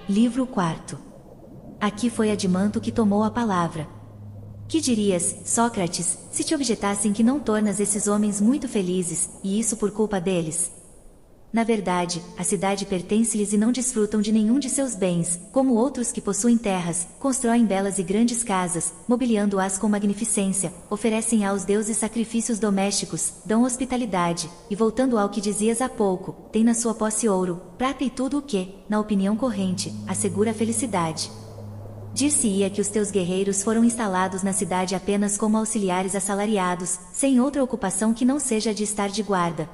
Livro 4. Aqui foi Adimanto que tomou a palavra. Que dirias, Sócrates, se te objetassem que não tornas esses homens muito felizes, e isso por culpa deles? Na verdade, a cidade pertence-lhes e não desfrutam de nenhum de seus bens, como outros que possuem terras, constroem belas e grandes casas, mobiliando-as com magnificência, oferecem aos deuses sacrifícios domésticos, dão hospitalidade, e voltando ao que dizias há pouco, têm na sua posse ouro, prata e tudo o que, na opinião corrente, assegura a felicidade. Dir-se-ia que os teus guerreiros foram instalados na cidade apenas como auxiliares assalariados, sem outra ocupação que não seja a de estar de guarda.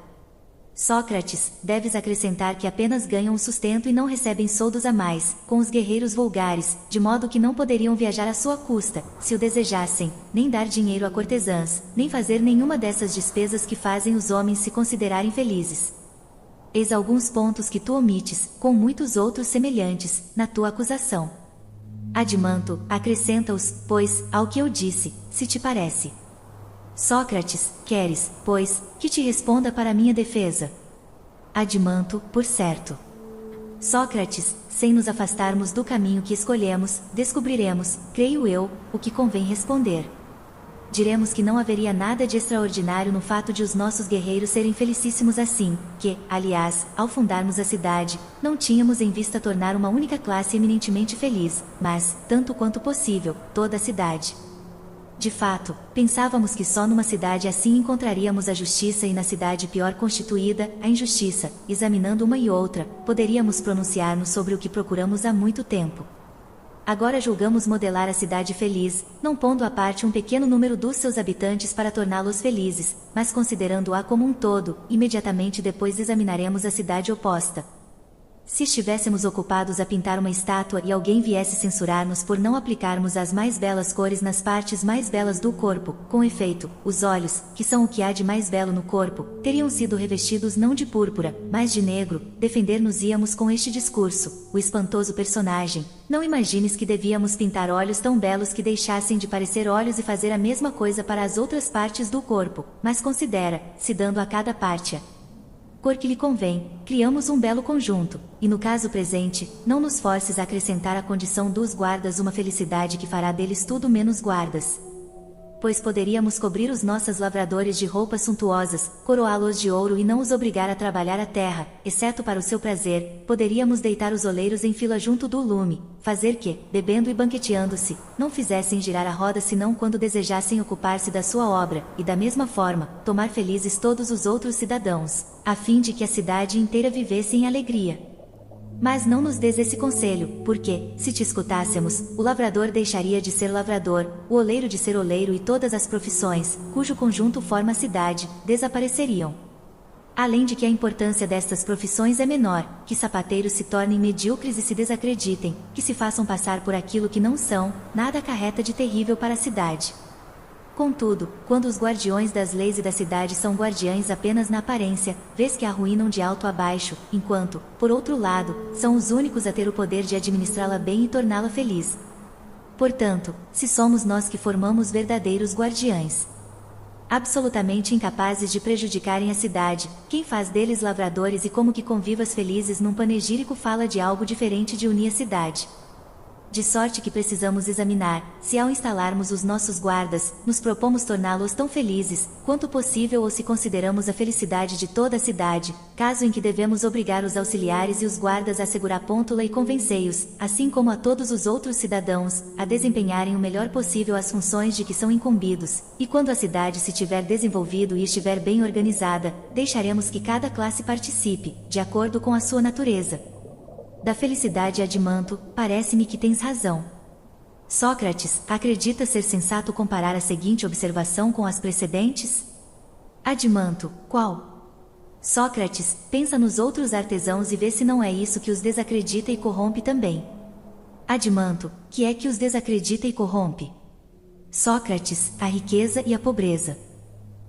Sócrates, deves acrescentar que apenas ganham o sustento e não recebem soldos a mais, com os guerreiros vulgares, de modo que não poderiam viajar à sua custa, se o desejassem, nem dar dinheiro a cortesãs, nem fazer nenhuma dessas despesas que fazem os homens se considerarem felizes. Eis alguns pontos que tu omites, com muitos outros semelhantes, na tua acusação. Adimanto, acrescenta-os, pois, ao que eu disse, se te parece. Sócrates, queres, pois, que te responda para minha defesa? Adimanto, por certo. Sócrates, sem nos afastarmos do caminho que escolhemos, descobriremos, creio eu, o que convém responder. Diremos que não haveria nada de extraordinário no fato de os nossos guerreiros serem felicíssimos assim, que, aliás, ao fundarmos a cidade, não tínhamos em vista tornar uma única classe eminentemente feliz, mas, tanto quanto possível, toda a cidade. De fato, pensávamos que só numa cidade assim encontraríamos a justiça e na cidade pior constituída, a injustiça. Examinando uma e outra, poderíamos pronunciar-nos sobre o que procuramos há muito tempo. Agora julgamos modelar a cidade feliz, não pondo à parte um pequeno número dos seus habitantes para torná-los felizes, mas considerando-a como um todo, imediatamente depois examinaremos a cidade oposta. Se estivéssemos ocupados a pintar uma estátua e alguém viesse censurar-nos por não aplicarmos as mais belas cores nas partes mais belas do corpo, com efeito, os olhos, que são o que há de mais belo no corpo, teriam sido revestidos não de púrpura, mas de negro, defender-nos-íamos com este discurso: o espantoso personagem, não imagines que devíamos pintar olhos tão belos que deixassem de parecer olhos e fazer a mesma coisa para as outras partes do corpo, mas considera, se dando a cada parte a cor que lhe convém, criamos um belo conjunto, e no caso presente, não nos forces a acrescentar à condição dos guardas uma felicidade que fará deles tudo menos guardas. Pois poderíamos cobrir os nossos lavradores de roupas suntuosas, coroá-los de ouro e não os obrigar a trabalhar a terra, exceto para o seu prazer. Poderíamos deitar os oleiros em fila junto do lume, fazer que, bebendo e banqueteando-se, não fizessem girar a roda senão quando desejassem ocupar-se da sua obra, e da mesma forma, tomar felizes todos os outros cidadãos, a fim de que a cidade inteira vivesse em alegria. Mas não nos des esse conselho, porque, se te escutássemos, o lavrador deixaria de ser lavrador, o oleiro de ser oleiro e todas as profissões, cujo conjunto forma a cidade, desapareceriam. Além de que a importância destas profissões é menor, que sapateiros se tornem medíocres e se desacreditem, que se façam passar por aquilo que não são, nada acarreta de terrível para a cidade. Contudo, quando os guardiões das leis e da cidade são guardiães apenas na aparência, vês que a arruinam de alto a baixo, enquanto, por outro lado, são os únicos a ter o poder de administrá-la bem e torná-la feliz. Portanto, se somos nós que formamos verdadeiros guardiães, absolutamente incapazes de prejudicarem a cidade, quem faz deles lavradores e como que convivas felizes num panegírico fala de algo diferente de unir a cidade. De sorte que precisamos examinar, se ao instalarmos os nossos guardas, nos propomos torná-los tão felizes, quanto possível ou se consideramos a felicidade de toda a cidade, caso em que devemos obrigar os auxiliares e os guardas a segurar pôntula e convencei-os, assim como a todos os outros cidadãos, a desempenharem o melhor possível as funções de que são incumbidos, e quando a cidade se tiver desenvolvido e estiver bem organizada, deixaremos que cada classe participe, de acordo com a sua natureza. Da felicidade Adimanto, parece-me que tens razão. Sócrates, acredita ser sensato comparar a seguinte observação com as precedentes? Adimanto, qual? Sócrates, pensa nos outros artesãos e vê se não é isso que os desacredita e corrompe também. Adimanto, que é que os desacredita e corrompe? Sócrates, a riqueza e a pobreza.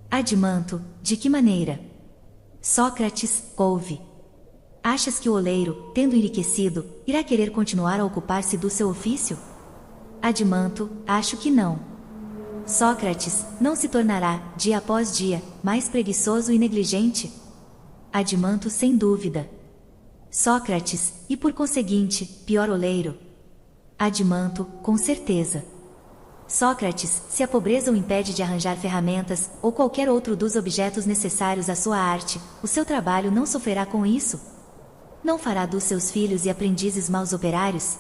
Adimanto, de que maneira? Sócrates, ouve. Achas que o oleiro, tendo enriquecido, irá querer continuar a ocupar-se do seu ofício? Adimanto, acho que não. Sócrates, não se tornará, dia após dia, mais preguiçoso e negligente? Adimanto, sem dúvida. Sócrates, e por conseguinte, pior oleiro. Adimanto, com certeza. Sócrates, se a pobreza o impede de arranjar ferramentas, ou qualquer outro dos objetos necessários à sua arte, o seu trabalho não sofrerá com isso? Não fará dos seus filhos e aprendizes maus operários?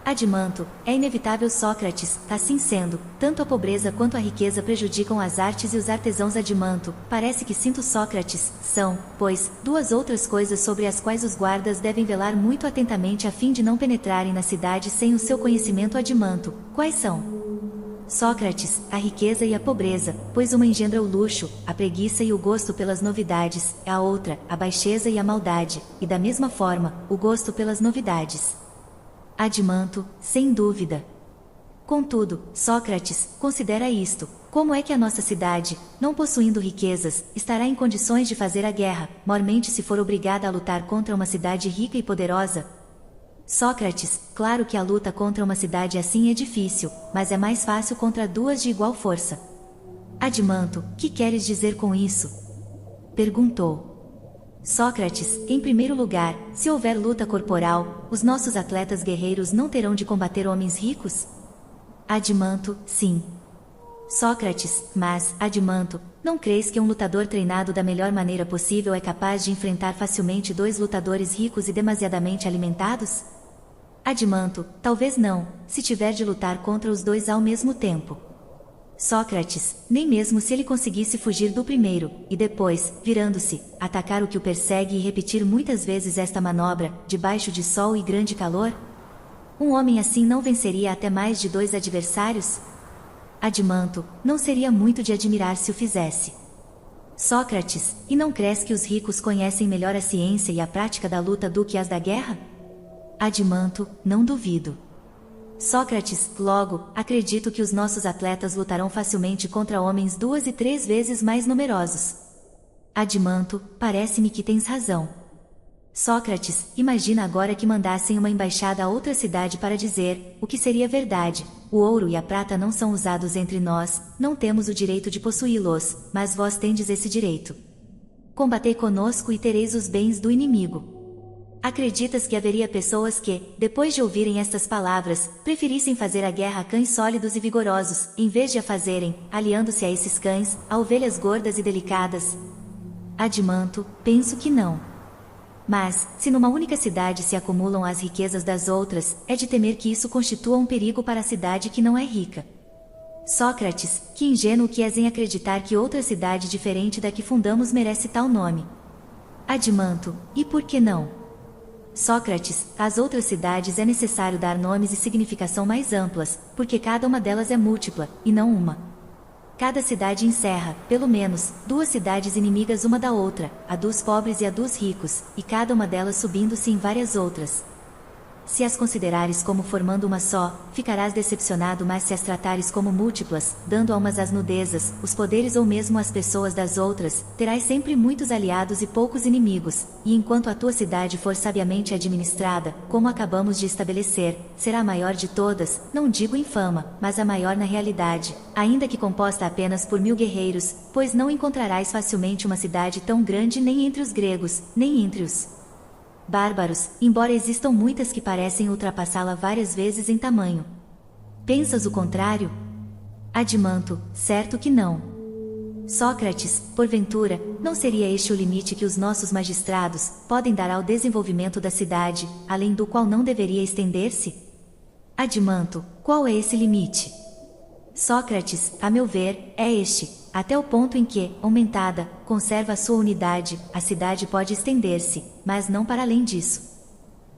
Adimanto, é inevitável Sócrates, assim sendo, tanto a pobreza quanto a riqueza prejudicam as artes e os artesãos. Adimanto, parece que sinto Sócrates, são, pois, duas outras coisas sobre as quais os guardas devem velar muito atentamente a fim de não penetrarem na cidade sem o seu conhecimento. Adimanto, quais são? Sócrates, a riqueza e a pobreza, pois uma engendra o luxo, a preguiça e o gosto pelas novidades, a outra, a baixeza e a maldade, e da mesma forma, o gosto pelas novidades. Adimanto, sem dúvida. Contudo, Sócrates, considera isto: como é que a nossa cidade, não possuindo riquezas, estará em condições de fazer a guerra, mormente se for obrigada a lutar contra uma cidade rica e poderosa? Sócrates, claro que a luta contra uma cidade assim é difícil, mas é mais fácil contra duas de igual força. Adimanto, que queres dizer com isso? Perguntou. Sócrates, em primeiro lugar, se houver luta corporal, os nossos atletas guerreiros não terão de combater homens ricos? Adimanto, sim. Sócrates, mas, Adimanto, não crês que um lutador treinado da melhor maneira possível é capaz de enfrentar facilmente dois lutadores ricos e demasiadamente alimentados? Adimanto, talvez não, se tiver de lutar contra os dois ao mesmo tempo. Sócrates, nem mesmo se ele conseguisse fugir do primeiro, e depois, virando-se, atacar o que o persegue e repetir muitas vezes esta manobra, debaixo de sol e grande calor? Um homem assim não venceria até mais de dois adversários? Adimanto, não seria muito de admirar se o fizesse. Sócrates, e não crês que os ricos conhecem melhor a ciência e a prática da luta do que as da guerra? Adimanto, não duvido. Sócrates, logo, acredito que os nossos atletas lutarão facilmente contra homens 2 e 3 vezes mais numerosos. Adimanto, parece-me que tens razão. Sócrates, imagina agora que mandassem uma embaixada a outra cidade para dizer, o que seria verdade: o ouro e a prata não são usados entre nós, não temos o direito de possuí-los, mas vós tendes esse direito. Combatei conosco e tereis os bens do inimigo. Acreditas que haveria pessoas que, depois de ouvirem estas palavras, preferissem fazer a guerra a cães sólidos e vigorosos, em vez de a fazerem, aliando-se a esses cães, a ovelhas gordas e delicadas? Adimanto, penso que não. Mas, se numa única cidade se acumulam as riquezas das outras, é de temer que isso constitua um perigo para a cidade que não é rica. Sócrates, que ingênuo que és em acreditar que outra cidade diferente da que fundamos merece tal nome. Adimanto, e por que não? Sócrates, às outras cidades é necessário dar nomes e significação mais amplas, porque cada uma delas é múltipla, e não uma. Cada cidade encerra, pelo menos, duas cidades inimigas uma da outra, a dos pobres e a dos ricos, e cada uma delas subindo-se em várias outras. Se as considerares como formando uma só, ficarás decepcionado, mas se as tratares como múltiplas, dando a umas as nudezas, os poderes ou mesmo as pessoas das outras, terás sempre muitos aliados e poucos inimigos, e enquanto a tua cidade for sabiamente administrada, como acabamos de estabelecer, será a maior de todas, não digo em fama, mas a maior na realidade, ainda que composta apenas por 1000 guerreiros, pois não encontrarás facilmente uma cidade tão grande nem entre os gregos, nem entre os bárbaros, embora existam muitas que parecem ultrapassá-la várias vezes em tamanho. Pensas o contrário? Adimanto, certo que não. Sócrates, porventura, não seria este o limite que os nossos magistrados podem dar ao desenvolvimento da cidade, além do qual não deveria estender-se? Adimanto, qual é esse limite? Sócrates, a meu ver, é este: até o ponto em que, aumentada, conserva a sua unidade, a cidade pode estender-se, mas não para além disso.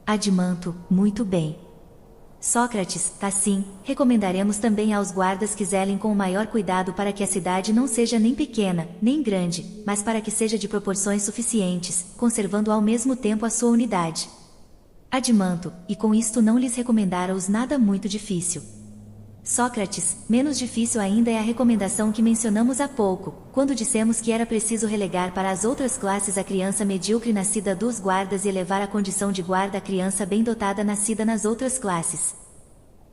Adimanto, muito bem. Sócrates, assim, recomendaremos também aos guardas que zelem com o maior cuidado para que a cidade não seja nem pequena, nem grande, mas para que seja de proporções suficientes, conservando ao mesmo tempo a sua unidade. Adimanto, e com isto não lhes recomendara-os nada muito difícil. Sócrates, menos difícil ainda é a recomendação que mencionamos há pouco, quando dissemos que era preciso relegar para as outras classes a criança medíocre nascida dos guardas e elevar à condição de guarda a criança bem dotada nascida nas outras classes.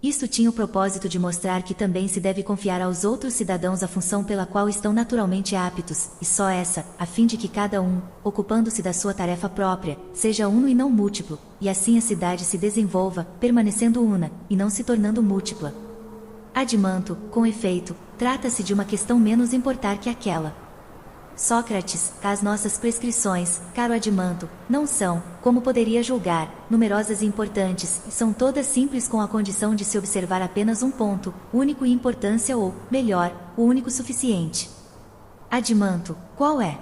Isto tinha o propósito de mostrar que também se deve confiar aos outros cidadãos a função pela qual estão naturalmente aptos, e só essa, a fim de que cada um, ocupando-se da sua tarefa própria, seja uno e não múltiplo, e assim a cidade se desenvolva, permanecendo una, e não se tornando múltipla. Admanto, com efeito, trata-se de uma questão menos importar que aquela. Sócrates, as nossas prescrições, caro Admanto, não são, como poderia julgar, numerosas e importantes, e são todas simples com a condição de se observar apenas um ponto, único em importância ou, melhor, o único suficiente. Admanto, qual é?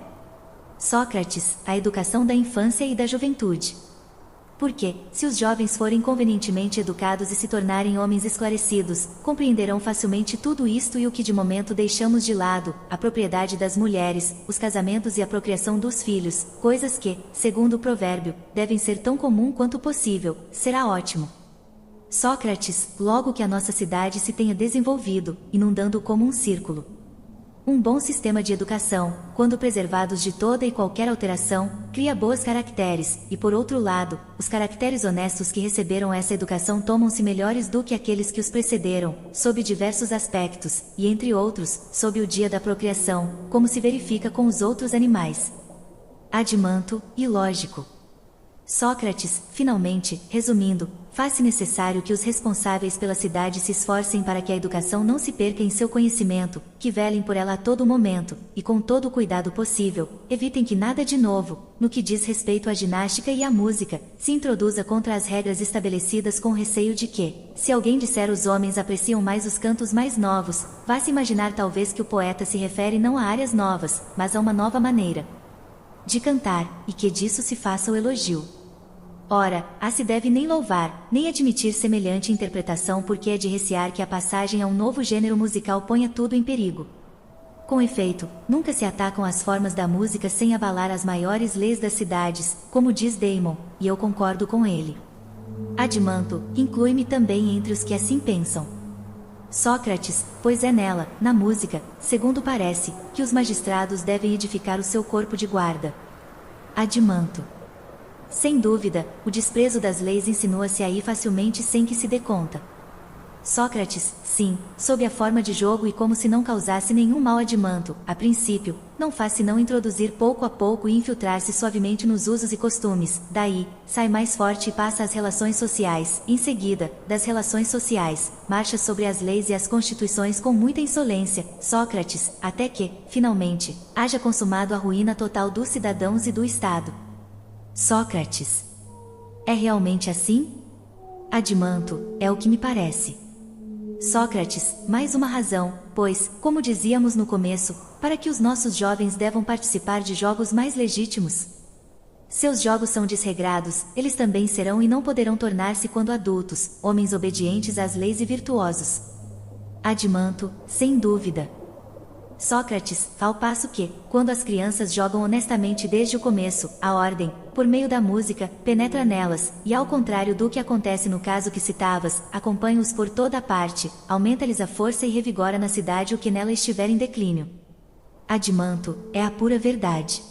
Sócrates, a educação da infância e da juventude. Porque, se os jovens forem convenientemente educados e se tornarem homens esclarecidos, compreenderão facilmente tudo isto e o que de momento deixamos de lado, a propriedade das mulheres, os casamentos e a procriação dos filhos, coisas que, segundo o provérbio, devem ser tão comum quanto possível, será ótimo. Sócrates, logo que a nossa cidade se tenha desenvolvido, inundando como um círculo. Um bom sistema de educação, quando preservados de toda e qualquer alteração, cria boas caracteres, e por outro lado, os caracteres honestos que receberam essa educação tomam-se melhores do que aqueles que os precederam, sob diversos aspectos, e entre outros, sob o dia da procriação, como se verifica com os outros animais. Admanto, ilógico. Sócrates, finalmente, resumindo, faz-se necessário que os responsáveis pela cidade se esforcem para que a educação não se perca em seu conhecimento, que velem por ela a todo momento, e com todo o cuidado possível, evitem que nada de novo, no que diz respeito à ginástica e à música, se introduza contra as regras estabelecidas com receio de que, se alguém disser os homens apreciam mais os cantos mais novos, vá-se imaginar talvez que o poeta se refere não a áreas novas, mas a uma nova maneira de cantar, e que disso se faça o elogio. Ora, a se deve nem louvar, nem admitir semelhante interpretação porque é de recear que a passagem a um novo gênero musical ponha tudo em perigo. Com efeito, nunca se atacam as formas da música sem abalar as maiores leis das cidades, como diz Damon, e eu concordo com ele. Admanto, inclui-me também entre os que assim pensam. Sócrates, pois é nela, na música, segundo parece, que os magistrados devem edificar o seu corpo de guarda. Admanto. Sem dúvida, o desprezo das leis insinua-se aí facilmente sem que se dê conta. Sócrates, sim, sob a forma de jogo e como se não causasse nenhum mal. Admanto, a princípio, não faz senão introduzir pouco a pouco e infiltrar-se suavemente nos usos e costumes, daí, sai mais forte e passa às relações sociais, em seguida, das relações sociais, marcha sobre as leis e as constituições com muita insolência, Sócrates, até que, finalmente, haja consumado a ruína total dos cidadãos e do Estado. Sócrates. É realmente assim? Admanto, é o que me parece. Sócrates, mais uma razão, pois, como dizíamos no começo, para que os nossos jovens devam participar de jogos mais legítimos. Seus jogos são desregrados, eles também serão e não poderão tornar-se quando adultos, homens obedientes às leis e virtuosos. Admanto, sem dúvida. Sócrates, ao passo que, quando as crianças jogam honestamente desde o começo, a ordem, por meio da música, penetra nelas, e ao contrário do que acontece no caso que citavas, acompanha-os por toda a parte, aumenta-lhes a força e revigora na cidade o que nela estiver em declínio. Admanto, é a pura verdade.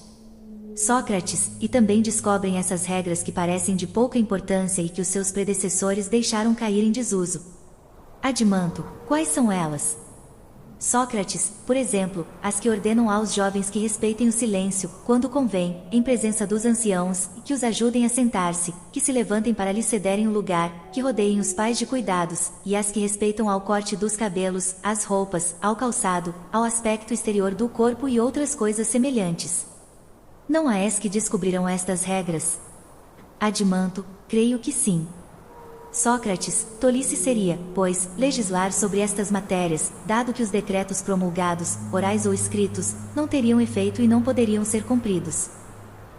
Sócrates, e também descobrem essas regras que parecem de pouca importância e que os seus predecessores deixaram cair em desuso. Admanto, quais são elas? Sócrates, por exemplo, as que ordenam aos jovens que respeitem o silêncio, quando convém, em presença dos anciãos, e que os ajudem a sentar-se, que se levantem para lhes cederem o lugar, que rodeiem os pais de cuidados, e as que respeitam ao corte dos cabelos, às roupas, ao calçado, ao aspecto exterior do corpo e outras coisas semelhantes. Não há es que descobriram estas regras? Admanto, creio que sim. Sócrates, tolice seria, pois, legislar sobre estas matérias, dado que os decretos promulgados, orais ou escritos, não teriam efeito e não poderiam ser cumpridos.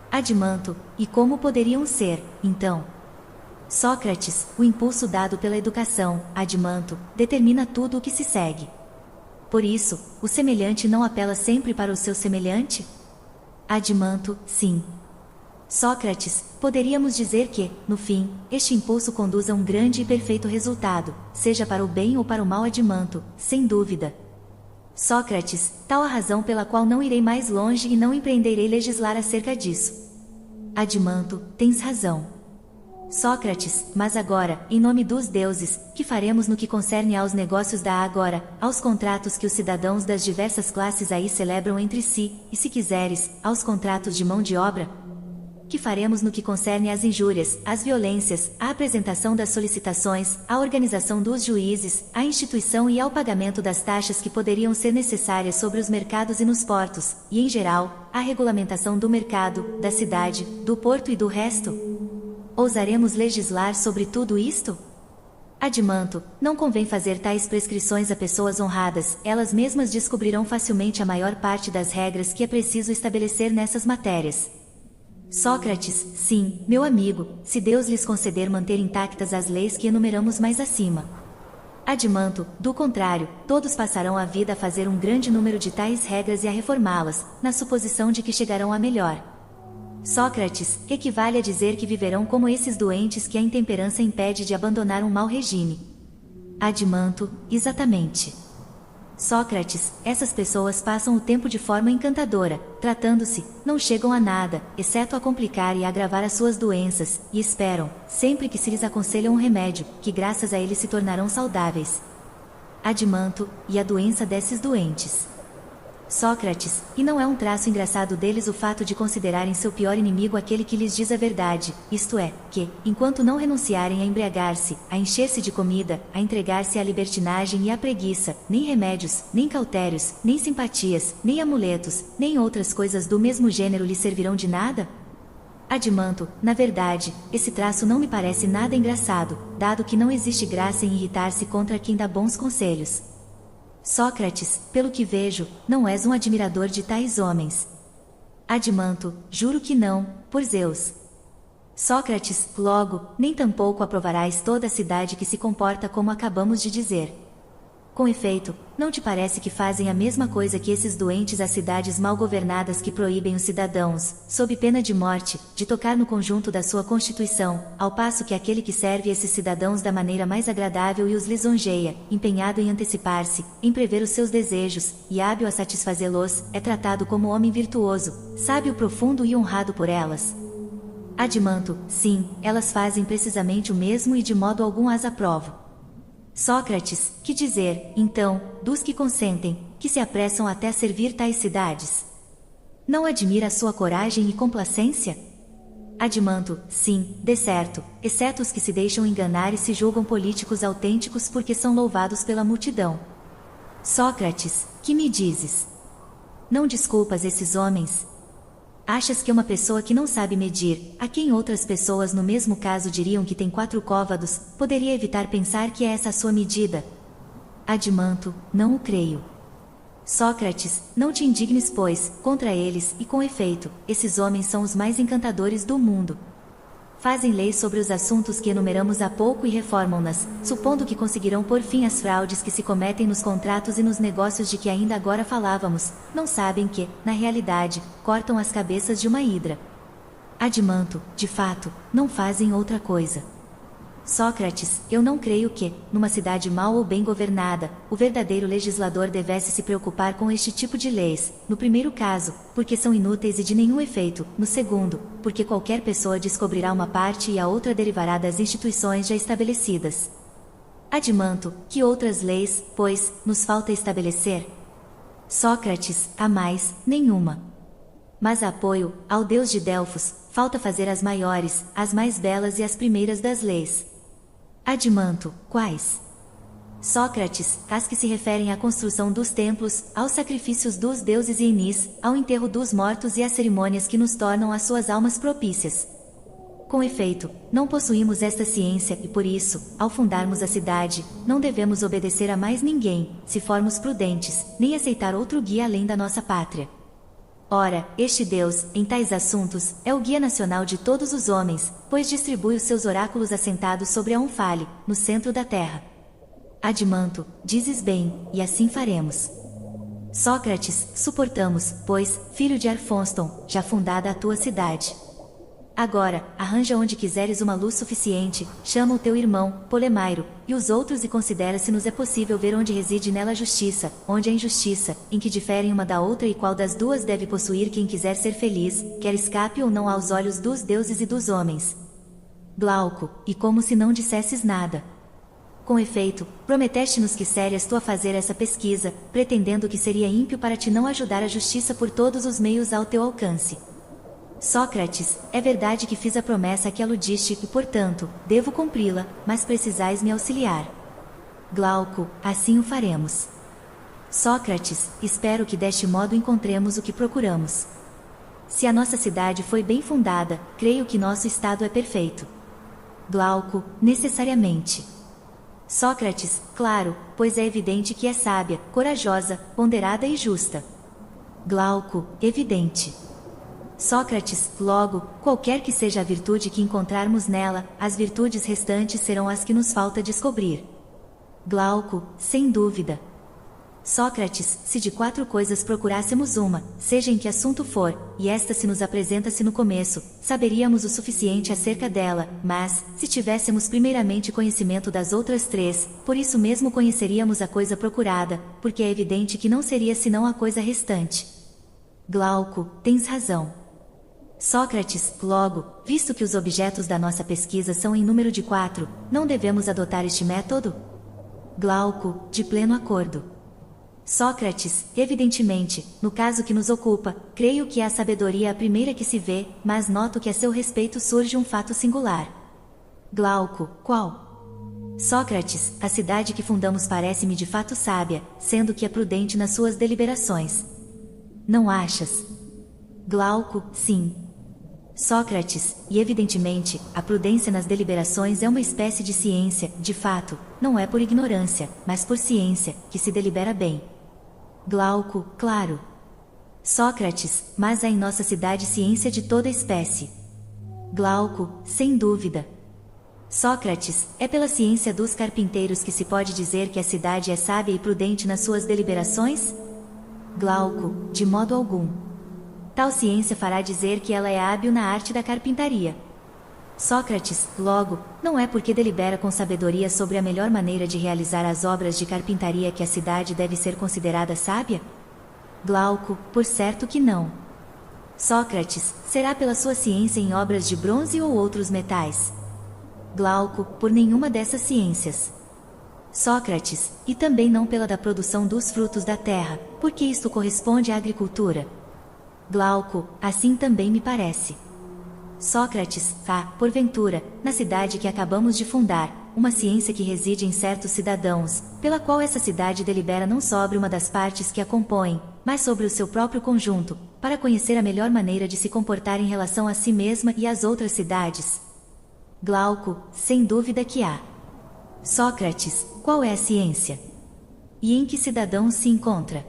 Admanto, e como poderiam ser, então? Sócrates, o impulso dado pela educação, admanto, determina tudo o que se segue. Por isso, o semelhante não apela sempre para o seu semelhante? Admanto, sim. Sócrates, poderíamos dizer que, no fim, este impulso conduz a um grande e perfeito resultado, seja para o bem ou para o mal. Admanto, sem dúvida. Sócrates, tal a razão pela qual não irei mais longe e não empreenderei legislar acerca disso. Admanto, tens razão. Sócrates, mas agora, em nome dos deuses, que faremos no que concerne aos negócios da agora, aos contratos que os cidadãos das diversas classes aí celebram entre si, e se quiseres, aos contratos de mão de obra? Que faremos no que concerne às injúrias, às violências, à apresentação das solicitações, à organização dos juízes, à instituição e ao pagamento das taxas que poderiam ser necessárias sobre os mercados e nos portos, e em geral, à regulamentação do mercado, da cidade, do porto e do resto? Ousaremos legislar sobre tudo isto? Adimanto, não convém fazer tais prescrições a pessoas honradas, elas mesmas descobrirão facilmente a maior parte das regras que é preciso estabelecer nessas matérias. Sócrates, sim, meu amigo, se Deus lhes conceder manter intactas as leis que enumeramos mais acima. Adimanto, do contrário, todos passarão a vida a fazer um grande número de tais regras e a reformá-las, na suposição de que chegarão a melhor. Sócrates, equivale a dizer que viverão como esses doentes que a intemperança impede de abandonar um mau regime. Adimanto, exatamente. Sócrates, essas pessoas passam o tempo de forma encantadora, tratando-se, não chegam a nada, exceto a complicar e a agravar as suas doenças, e esperam, sempre que se lhes aconselha um remédio, que graças a ele se tornarão saudáveis. Adimanto, e a doença desses doentes. Sócrates, e não é um traço engraçado deles o fato de considerarem seu pior inimigo aquele que lhes diz a verdade, isto é, que, enquanto não renunciarem a embriagar-se, a encher-se de comida, a entregar-se à libertinagem e à preguiça, nem remédios, nem cautérios, nem simpatias, nem amuletos, nem outras coisas do mesmo gênero lhes servirão de nada? Adimanto, na verdade, esse traço não me parece nada engraçado, dado que não existe graça em irritar-se contra quem dá bons conselhos. Sócrates, pelo que vejo, não és um admirador de tais homens. Adimanto, juro que não, por Zeus. Sócrates, logo, nem tampouco aprovarás toda a cidade que se comporta como acabamos de dizer. Com efeito, não te parece que fazem a mesma coisa que esses doentes às cidades mal governadas que proíbem os cidadãos, sob pena de morte, de tocar no conjunto da sua constituição, ao passo que aquele que serve esses cidadãos da maneira mais agradável e os lisonjeia, empenhado em antecipar-se, em prever os seus desejos, e hábil a satisfazê-los, é tratado como homem virtuoso, sábio profundo e honrado por elas? Adimanto, sim, elas fazem precisamente o mesmo e de modo algum as aprovo. Sócrates, que dizer, então, dos que consentem, que se apressam até a servir tais cidades? Não admira a sua coragem e complacência? Adimanto, sim, de certo, exceto os que se deixam enganar e se julgam políticos autênticos porque são louvados pela multidão. Sócrates, que me dizes? Não desculpas esses homens? Achas que uma pessoa que não sabe medir, a quem outras pessoas no mesmo caso diriam que tem 4 côvados, poderia evitar pensar que é essa a sua medida? Adimanto, não o creio. Sócrates, não te indignes pois, contra eles, e com efeito, esses homens são os mais encantadores do mundo. Fazem leis sobre os assuntos que enumeramos há pouco e reformam-nas, supondo que conseguirão pôr fim às fraudes que se cometem nos contratos e nos negócios de que ainda agora falávamos, não sabem que, na realidade, cortam as cabeças de uma hidra. Adimanto, de fato, não fazem outra coisa. Sócrates, eu não creio que, numa cidade mal ou bem governada, o verdadeiro legislador devesse se preocupar com este tipo de leis, no primeiro caso, porque são inúteis e de nenhum efeito, no segundo, porque qualquer pessoa descobrirá uma parte e a outra derivará das instituições já estabelecidas. Adimanto, que outras leis, pois, nos falta estabelecer? Sócrates, a mais, nenhuma. Mas a apoio, ao Deus de Delfos, falta fazer as maiores, as mais belas e as primeiras das leis. Adimanto, quais? Sócrates, as que se referem à construção dos templos, aos sacrifícios dos deuses e Inis, ao enterro dos mortos e às cerimônias que nos tornam as suas almas propícias. Com efeito, não possuímos esta ciência e por isso, ao fundarmos a cidade, não devemos obedecer a mais ninguém, se formos prudentes, nem aceitar outro guia além da nossa pátria. Ora, este Deus, em tais assuntos, é o guia nacional de todos os homens, pois distribui os seus oráculos assentados sobre a Onfale, no centro da terra. Adimanto, dizes bem, e assim faremos. Sócrates, suportamos, pois, filho de Arfonston, já fundada a tua cidade. Agora, arranja onde quiseres uma luz suficiente, chama o teu irmão, Polemairo, e os outros e considera se nos é possível ver onde reside nela a justiça, onde a injustiça, em que diferem uma da outra e qual das duas deve possuir quem quiser ser feliz, quer escape ou não aos olhos dos deuses e dos homens. Glauco, e como se não dissesses nada. Com efeito, prometeste-nos que serias tu a fazer essa pesquisa, pretendendo que seria ímpio para te não ajudar a justiça por todos os meios ao teu alcance. Sócrates, é verdade que fiz a promessa a que aludiste e, portanto, devo cumpri-la, mas precisais me auxiliar. Glauco, assim o faremos. Sócrates, espero que deste modo encontremos o que procuramos. Se a nossa cidade foi bem fundada, creio que nosso estado é perfeito. Glauco, necessariamente. Sócrates, claro, pois é evidente que é sábia, corajosa, ponderada e justa. Glauco, evidente. Sócrates, logo, qualquer que seja a virtude que encontrarmos nela, as virtudes restantes serão as que nos falta descobrir. Glauco, sem dúvida. Sócrates, se de 4 coisas procurássemos uma, seja em que assunto for, e esta se nos apresenta-se no começo, saberíamos o suficiente acerca dela, mas, se tivéssemos primeiramente conhecimento das outras 3, por isso mesmo conheceríamos a coisa procurada, porque é evidente que não seria senão a coisa restante. Glauco, tens razão. Sócrates, logo, visto que os objetos da nossa pesquisa são em número de 4, não devemos adotar este método? Glauco, de pleno acordo. Sócrates, evidentemente, no caso que nos ocupa, creio que a sabedoria é a primeira que se vê, mas noto que a seu respeito surge um fato singular. Glauco, qual? Sócrates, a cidade que fundamos parece-me de fato sábia, sendo que é prudente nas suas deliberações. Não achas? Glauco, sim. Sócrates, e evidentemente, a prudência nas deliberações é uma espécie de ciência, de fato, não é por ignorância, mas por ciência, que se delibera bem. Glauco, claro. Sócrates, mas há em nossa cidade ciência de toda espécie. Glauco, sem dúvida. Sócrates, é pela ciência dos carpinteiros que se pode dizer que a cidade é sábia e prudente nas suas deliberações? Glauco, de modo algum. Tal ciência fará dizer que ela é hábil na arte da carpintaria. Sócrates, logo, não é porque delibera com sabedoria sobre a melhor maneira de realizar as obras de carpintaria que a cidade deve ser considerada sábia? Glauco, por certo que não. Sócrates, será pela sua ciência em obras de bronze ou outros metais? Glauco, por nenhuma dessas ciências. Sócrates, e também não pela da produção dos frutos da terra, porque isto corresponde à agricultura. Glauco, assim também me parece. Sócrates, há, porventura, na cidade que acabamos de fundar, uma ciência que reside em certos cidadãos, pela qual essa cidade delibera não sobre uma das partes que a compõem, mas sobre o seu próprio conjunto, para conhecer a melhor maneira de se comportar em relação a si mesma e às outras cidades? Glauco, sem dúvida que há. Sócrates, qual é a ciência? E em que cidadão se encontra?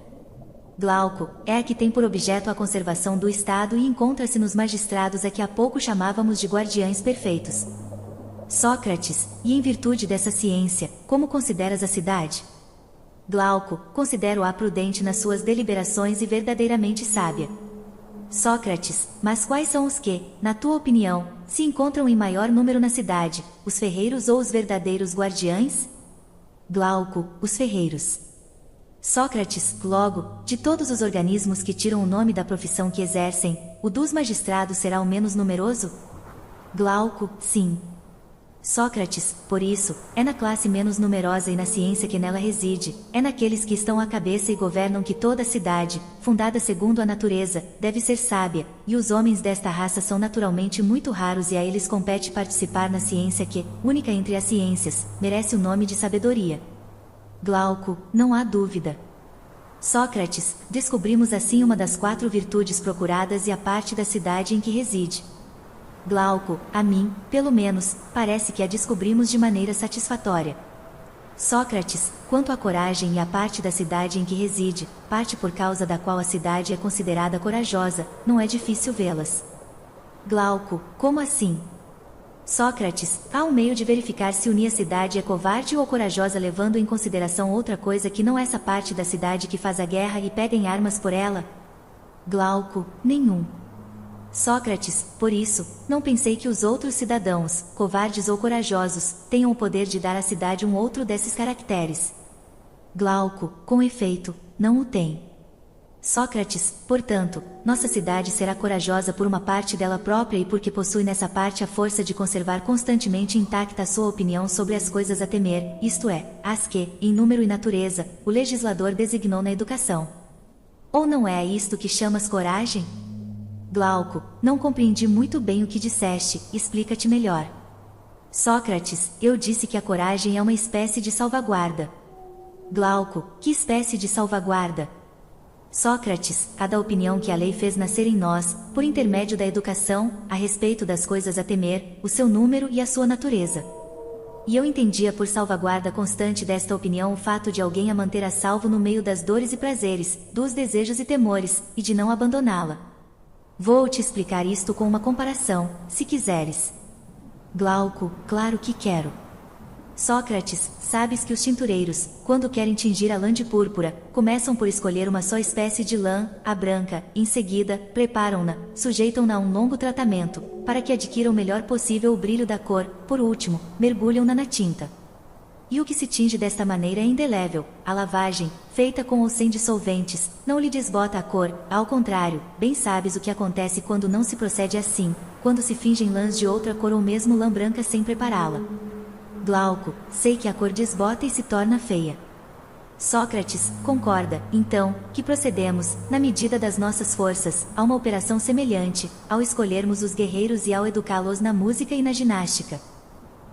Glauco, é a que tem por objeto a conservação do Estado e encontra-se nos magistrados a que há pouco chamávamos de guardiães perfeitos. Sócrates, e em virtude dessa ciência, como consideras a cidade? Glauco, considero-a prudente nas suas deliberações e verdadeiramente sábia. Sócrates, mas quais são os que, na tua opinião, se encontram em maior número na cidade, os ferreiros ou os verdadeiros guardiães? Glauco, os ferreiros. Sócrates, logo, de todos os organismos que tiram o nome da profissão que exercem, o dos magistrados será o menos numeroso? Glauco, sim. Sócrates, por isso, é na classe menos numerosa e na ciência que nela reside, é naqueles que estão à cabeça e governam que toda a cidade, fundada segundo a natureza, deve ser sábia, e os homens desta raça são naturalmente muito raros e a eles compete participar na ciência que, única entre as ciências, merece o nome de sabedoria. Glauco, não há dúvida. Sócrates, descobrimos assim uma das 4 virtudes procuradas e a parte da cidade em que reside. Glauco, a mim, pelo menos, parece que a descobrimos de maneira satisfatória. Sócrates, quanto à coragem e à parte da cidade em que reside, parte por causa da qual a cidade é considerada corajosa, não é difícil vê-las. Glauco, como assim? Sócrates, há um meio de verificar se unir a cidade é covarde ou corajosa levando em consideração outra coisa que não essa parte da cidade que faz a guerra e pega em armas por ela? Glauco, nenhum. Sócrates, por isso, não pensei que os outros cidadãos, covardes ou corajosos, tenham o poder de dar à cidade um outro desses caracteres. Glauco, com efeito, não o tem. Sócrates, portanto, nossa cidade será corajosa por uma parte dela própria e porque possui nessa parte a força de conservar constantemente intacta a sua opinião sobre as coisas a temer, isto é, as que, em número e natureza, o legislador designou na educação. Ou não é a isto que chamas coragem? Glauco, não compreendi muito bem o que disseste, explica-te melhor. Sócrates, eu disse que a coragem é uma espécie de salvaguarda. Glauco, que espécie de salvaguarda? Sócrates, a da opinião que a lei fez nascer em nós, por intermédio da educação, a respeito das coisas a temer, o seu número e a sua natureza. E eu entendia por salvaguarda constante desta opinião o fato de alguém a manter a salvo no meio das dores e prazeres, dos desejos e temores, e de não abandoná-la. Vou-te explicar isto com uma comparação, se quiseres. Glauco, claro que quero. Sócrates, sabes que os tintureiros, quando querem tingir a lã de púrpura, começam por escolher uma só espécie de lã, a branca, em seguida, preparam-na, sujeitam-na a um longo tratamento, para que adquira o melhor possível o brilho da cor, por último, mergulham-na na tinta. E o que se tinge desta maneira é indelével, a lavagem, feita com ou sem dissolventes, não lhe desbota a cor, ao contrário, bem sabes o que acontece quando não se procede assim, quando se fingem lãs de outra cor ou mesmo lã branca sem prepará-la. Glauco, sei que a cor desbota e se torna feia. Sócrates, concorda, então, que procedemos, na medida das nossas forças, a uma operação semelhante, ao escolhermos os guerreiros e ao educá-los na música e na ginástica.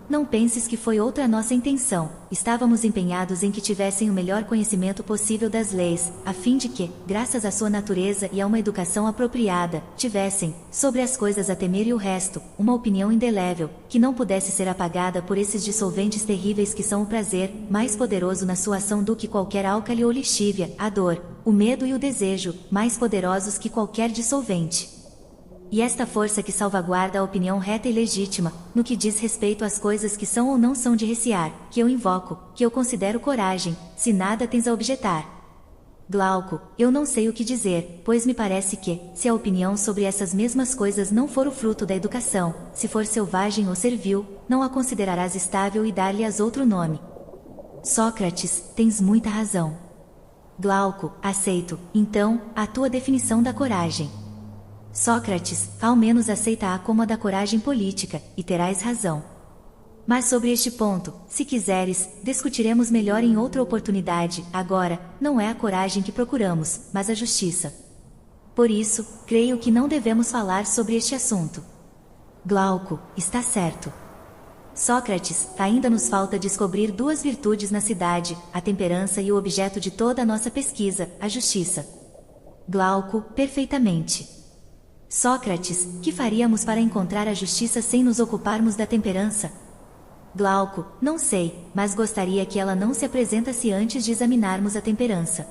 Não penses que foi outra nossa intenção, estávamos empenhados em que tivessem o melhor conhecimento possível das leis, a fim de que, graças à sua natureza e a uma educação apropriada, tivessem, sobre as coisas a temer e o resto, uma opinião indelével, que não pudesse ser apagada por esses dissolventes terríveis que são o prazer, mais poderoso na sua ação do que qualquer álcali ou lixívia, a dor, o medo e o desejo, mais poderosos que qualquer dissolvente. E esta força que salvaguarda a opinião reta e legítima, no que diz respeito às coisas que são ou não são de recear, que eu invoco, que eu considero coragem, se nada tens a objetar. Glauco, eu não sei o que dizer, pois me parece que, se a opinião sobre essas mesmas coisas não for o fruto da educação, se for selvagem ou servil, não a considerarás estável e dar-lhe-ás outro nome. Sócrates, tens muita razão. Glauco, aceito, então, a tua definição da coragem. Sócrates, ao menos aceita-a como a da coragem política, e terás razão. Mas sobre este ponto, se quiseres, discutiremos melhor em outra oportunidade. Agora, não é a coragem que procuramos, mas a justiça. Por isso, creio que não devemos falar sobre este assunto. Glauco, está certo. Sócrates, ainda nos falta descobrir duas virtudes na cidade, a temperança e o objeto de toda a nossa pesquisa, a justiça. Glauco, perfeitamente. Sócrates, que faríamos para encontrar a justiça sem nos ocuparmos da temperança? Glauco, não sei, mas gostaria que ela não se apresentasse antes de examinarmos a temperança.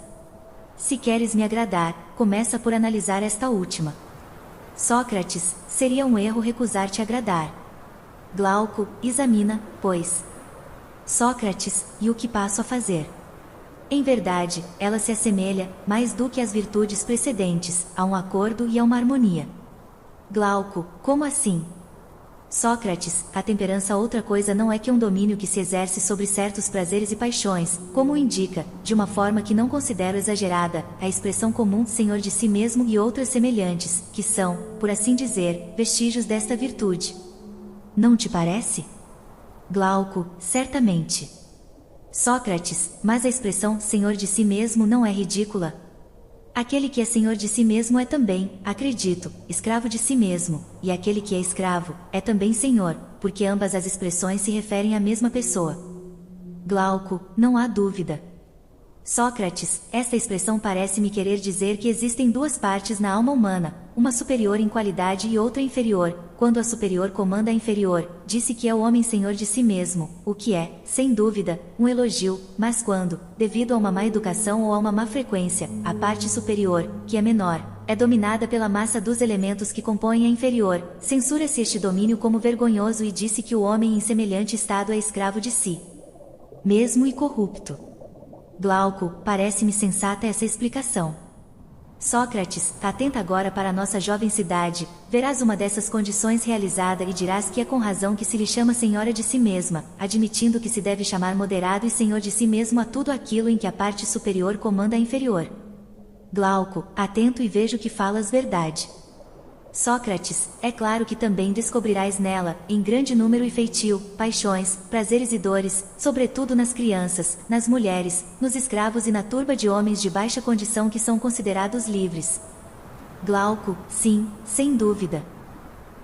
Se queres me agradar, começa por analisar esta última. Sócrates, seria um erro recusar-te agradar. Glauco, examina, pois. Sócrates, e o que passo a fazer? Em verdade, ela se assemelha, mais do que as virtudes precedentes, a um acordo e a uma harmonia. Glauco, como assim? Sócrates, a temperança outra coisa não é que um domínio que se exerce sobre certos prazeres e paixões, como o indica, de uma forma que não considero exagerada, a expressão comum senhor de si mesmo e outras semelhantes, que são, por assim dizer, vestígios desta virtude. Não te parece? Glauco, certamente. Sócrates, mas a expressão senhor de si mesmo não é ridícula? Aquele que é senhor de si mesmo é também, acredito, escravo de si mesmo, e aquele que é escravo, é também senhor, porque ambas as expressões se referem à mesma pessoa. Glauco, não há dúvida. Sócrates, esta expressão parece-me querer dizer que existem duas partes na alma humana, uma superior em qualidade e outra inferior. Quando a superior comanda a inferior, disse que é o homem senhor de si mesmo, o que é, sem dúvida, um elogio, mas quando, devido a uma má educação ou a uma má frequência, a parte superior, que é menor, é dominada pela massa dos elementos que compõem a inferior, censura-se este domínio como vergonhoso e disse que o homem em semelhante estado é escravo de si mesmo e corrupto. Glauco, parece-me sensata essa explicação. Sócrates, atenta agora para a nossa jovem cidade, verás uma dessas condições realizada e dirás que é com razão que se lhe chama senhora de si mesma, admitindo que se deve chamar moderado e senhor de si mesmo a tudo aquilo em que a parte superior comanda a inferior. Glauco, atento e vejo que falas verdade. Sócrates, é claro que também descobrirás nela, em grande número e feitio, paixões, prazeres e dores, sobretudo nas crianças, nas mulheres, nos escravos e na turba de homens de baixa condição que são considerados livres. Glauco, sim, sem dúvida.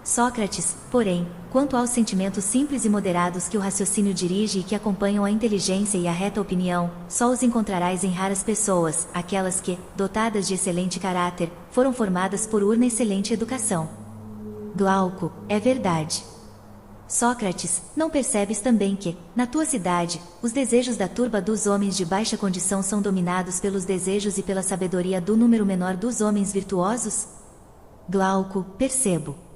Sócrates, porém, quanto aos sentimentos simples e moderados que o raciocínio dirige e que acompanham a inteligência e a reta opinião, só os encontrarás em raras pessoas, aquelas que, dotadas de excelente caráter, foram formadas por urna excelente educação. Glauco, é verdade. Sócrates, não percebes também que, na tua cidade, os desejos da turba dos homens de baixa condição são dominados pelos desejos e pela sabedoria do número menor dos homens virtuosos? Glauco, percebo.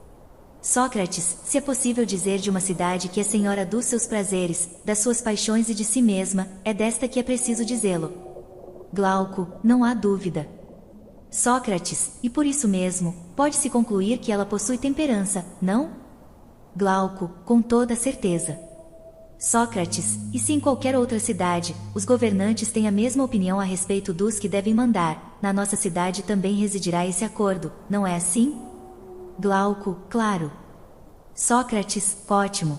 Sócrates, se é possível dizer de uma cidade que é senhora dos seus prazeres, das suas paixões e de si mesma, é desta que é preciso dizê-lo. Glauco, não há dúvida. Sócrates, e por isso mesmo, pode-se concluir que ela possui temperança, não? Glauco, com toda a certeza. Sócrates, e se em qualquer outra cidade, os governantes têm a mesma opinião a respeito dos que devem mandar, na nossa cidade também residirá esse acordo, não é assim? Glauco, claro. Sócrates, ótimo.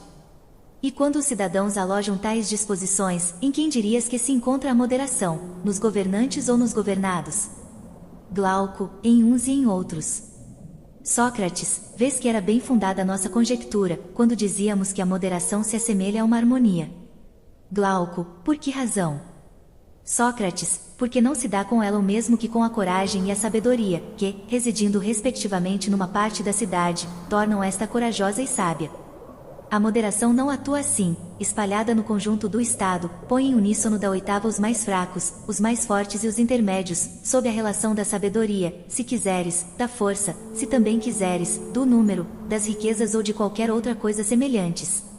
E quando os cidadãos alojam tais disposições, em quem dirias que se encontra a moderação, nos governantes ou nos governados? Glauco, em uns e em outros. Sócrates, vês que era bem fundada a nossa conjectura, quando dizíamos que a moderação se assemelha a uma harmonia. Glauco, por que razão? Sócrates, porque não se dá com ela o mesmo que com a coragem e a sabedoria, que, residindo respectivamente numa parte da cidade, tornam esta corajosa e sábia. A moderação não atua assim, espalhada no conjunto do Estado, põe em uníssono da oitava os mais fracos, os mais fortes e os intermédios, sob a relação da sabedoria, se quiseres, da força, se também quiseres, do número, das riquezas ou de qualquer outra coisa semelhantes.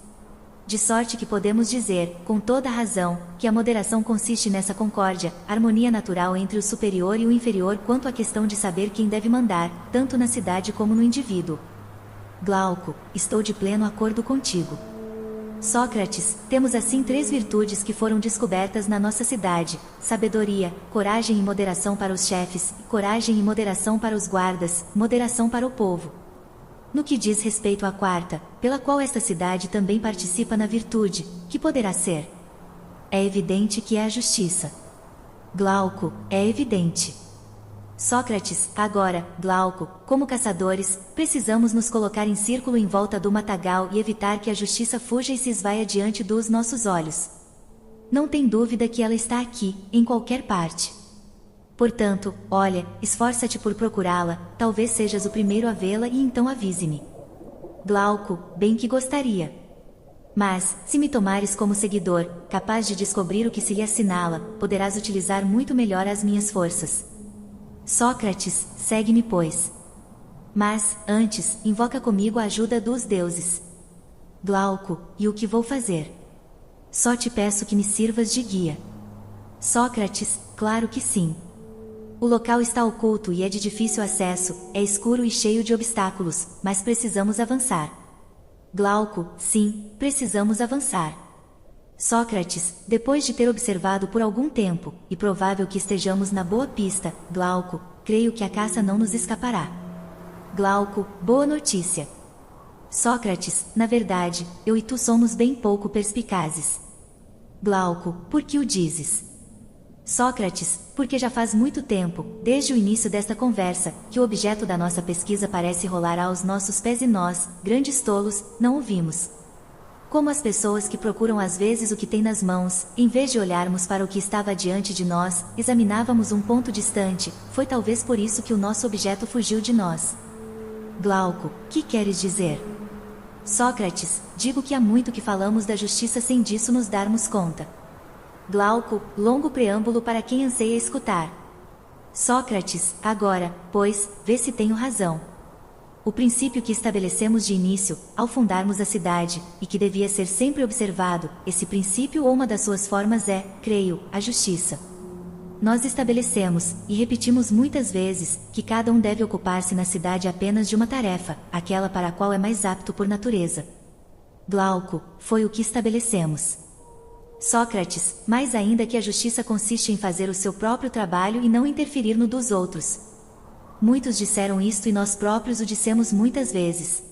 De sorte que podemos dizer, com toda a razão, que a moderação consiste nessa concórdia, harmonia natural entre o superior e o inferior quanto à questão de saber quem deve mandar, tanto na cidade como no indivíduo. Glauco, estou de pleno acordo contigo. Sócrates, temos assim três virtudes que foram descobertas na nossa cidade: sabedoria, coragem e moderação para os chefes, coragem e moderação para os guardas, moderação para o povo. No que diz respeito à quarta, pela qual esta cidade também participa na virtude, que poderá ser? É evidente que é a justiça. Glauco, é evidente. Sócrates, agora, Glauco, como caçadores, precisamos nos colocar em círculo em volta do matagal e evitar que a justiça fuja e se esvaia diante dos nossos olhos. Não tem dúvida que ela está aqui, em qualquer parte. Portanto, olha, esforça-te por procurá-la, talvez sejas o primeiro a vê-la e então avise-me. Glauco, bem que gostaria. Mas, se me tomares como seguidor, capaz de descobrir o que se lhe assinala, poderás utilizar muito melhor as minhas forças. Sócrates, segue-me pois. Mas, antes, invoca comigo a ajuda dos deuses. Glauco, e o que vou fazer? Só te peço que me sirvas de guia. Sócrates, claro que sim. O local está oculto e é de difícil acesso, é escuro e cheio de obstáculos, mas precisamos avançar. Glauco, sim, precisamos avançar. Sócrates, depois de ter observado por algum tempo, e provável que estejamos na boa pista, Glauco, creio que a caça não nos escapará. Glauco, boa notícia. Sócrates, na verdade, eu e tu somos bem pouco perspicazes. Glauco, por que o dizes? Sócrates, porque já faz muito tempo, desde o início desta conversa, que o objeto da nossa pesquisa parece rolar aos nossos pés e nós, grandes tolos, não o vimos. Como as pessoas que procuram às vezes o que têm nas mãos, em vez de olharmos para o que estava diante de nós, examinávamos um ponto distante, foi talvez por isso que o nosso objeto fugiu de nós. Glauco, que queres dizer? Sócrates, digo que há muito que falamos da justiça sem disso nos darmos conta. Glauco, longo preâmbulo para quem anseia escutar. Sócrates, agora, pois, vê se tenho razão. O princípio que estabelecemos de início, ao fundarmos a cidade, e que devia ser sempre observado, esse princípio ou uma das suas formas é, creio, a justiça. Nós estabelecemos, e repetimos muitas vezes, que cada um deve ocupar-se na cidade apenas de uma tarefa, aquela para a qual é mais apto por natureza. Glauco, foi o que estabelecemos. Sócrates, mais ainda que a justiça consiste em fazer o seu próprio trabalho e não interferir no dos outros. Muitos disseram isto e nós próprios o dissemos muitas vezes.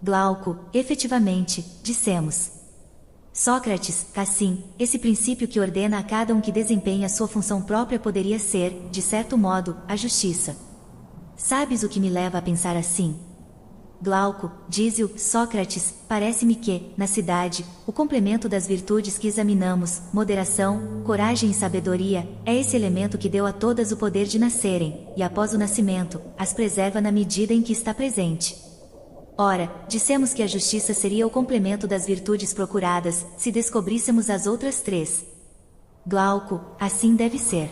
Glauco, efetivamente, dissemos. Sócrates, assim, esse princípio que ordena a cada um que desempenhe a sua função própria poderia ser, de certo modo, a justiça. Sabes o que me leva a pensar assim? Glauco, diz-o, Sócrates, parece-me que, na cidade, o complemento das virtudes que examinamos, moderação, coragem e sabedoria, é esse elemento que deu a todas o poder de nascerem, e após o nascimento, as preserva na medida em que está presente. Ora, dissemos que a justiça seria o complemento das virtudes procuradas, se descobríssemos as outras três. Glauco, assim deve ser.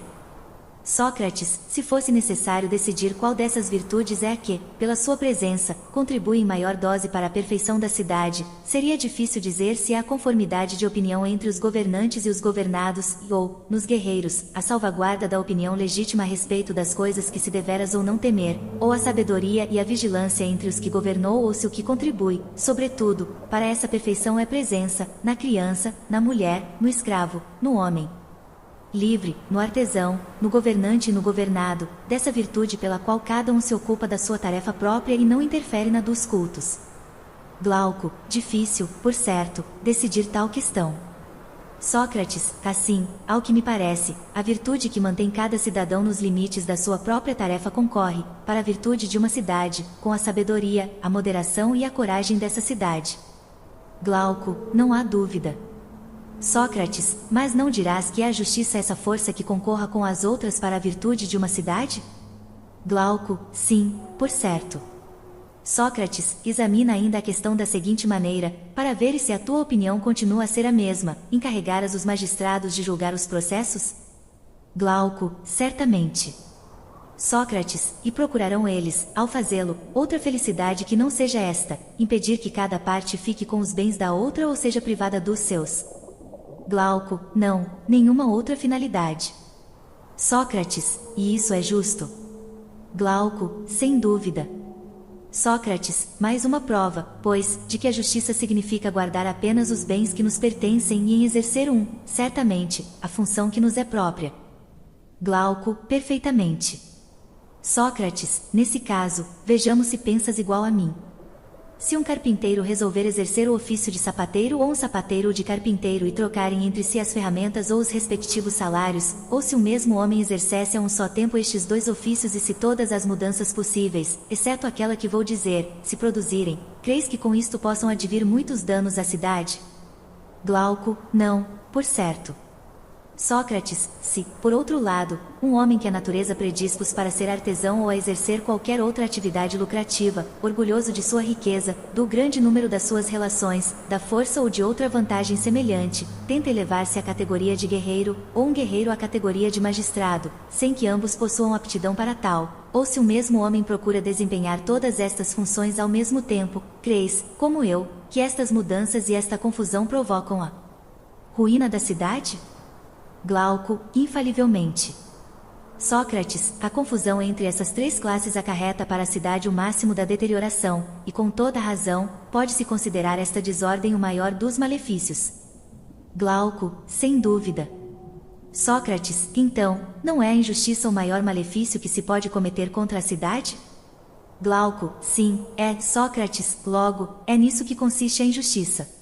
Sócrates, se fosse necessário decidir qual dessas virtudes é a que, pela sua presença, contribui em maior dose para a perfeição da cidade, seria difícil dizer se há conformidade de opinião entre os governantes e os governados, ou, nos guerreiros, a salvaguarda da opinião legítima a respeito das coisas que se deveras ou não temer, ou a sabedoria e a vigilância entre os que governou ou se o que contribui, sobretudo, para essa perfeição é presença, na criança, na mulher, no escravo, no homem livre, no artesão, no governante e no governado, dessa virtude pela qual cada um se ocupa da sua tarefa própria e não interfere na dos cultos. Glauco, difícil, por certo, decidir tal questão. Sócrates, assim, ao que me parece, a virtude que mantém cada cidadão nos limites da sua própria tarefa concorre, para a virtude de uma cidade, com a sabedoria, a moderação e a coragem dessa cidade. Glauco, não há dúvida. Sócrates, mas não dirás que é a justiça essa força que concorra com as outras para a virtude de uma cidade? Glauco, sim, por certo. Sócrates, examina ainda a questão da seguinte maneira, para ver se a tua opinião continua a ser a mesma, encarregarás os magistrados de julgar os processos? Glauco, certamente. Sócrates, e procurarão eles, ao fazê-lo, outra felicidade que não seja esta, impedir que cada parte fique com os bens da outra ou seja privada dos seus. Glauco, não, nenhuma outra finalidade. Sócrates, e isso é justo? Glauco, sem dúvida. Sócrates, mais uma prova, pois, de que a justiça significa guardar apenas os bens que nos pertencem e em exercer certamente, a função que nos é própria. Glauco, perfeitamente. Sócrates, nesse caso, vejamos se pensas igual a mim. Se um carpinteiro resolver exercer o ofício de sapateiro ou um sapateiro de carpinteiro e trocarem entre si as ferramentas ou os respectivos salários, ou se o mesmo homem exercesse a um só tempo estes dois ofícios e se todas as mudanças possíveis, exceto aquela que vou dizer, se produzirem, creis que com isto possam advir muitos danos à cidade? Glauco, não, por certo. Sócrates, se, por outro lado, um homem que a natureza predispôs para ser artesão ou a exercer qualquer outra atividade lucrativa, orgulhoso de sua riqueza, do grande número das suas relações, da força ou de outra vantagem semelhante, tenta elevar-se à categoria de guerreiro, ou um guerreiro à categoria de magistrado, sem que ambos possuam aptidão para tal, ou se o mesmo homem procura desempenhar todas estas funções ao mesmo tempo, creis, como eu, que estas mudanças e esta confusão provocam a ruína da cidade? Glauco, infalivelmente. Sócrates, a confusão entre essas três classes acarreta para a cidade o máximo da deterioração, e com toda a razão, pode-se considerar esta desordem o maior dos malefícios. Glauco, sem dúvida. Sócrates, então, não é a injustiça o maior malefício que se pode cometer contra a cidade? Glauco, sim, é, Sócrates, logo, é nisso que consiste a injustiça.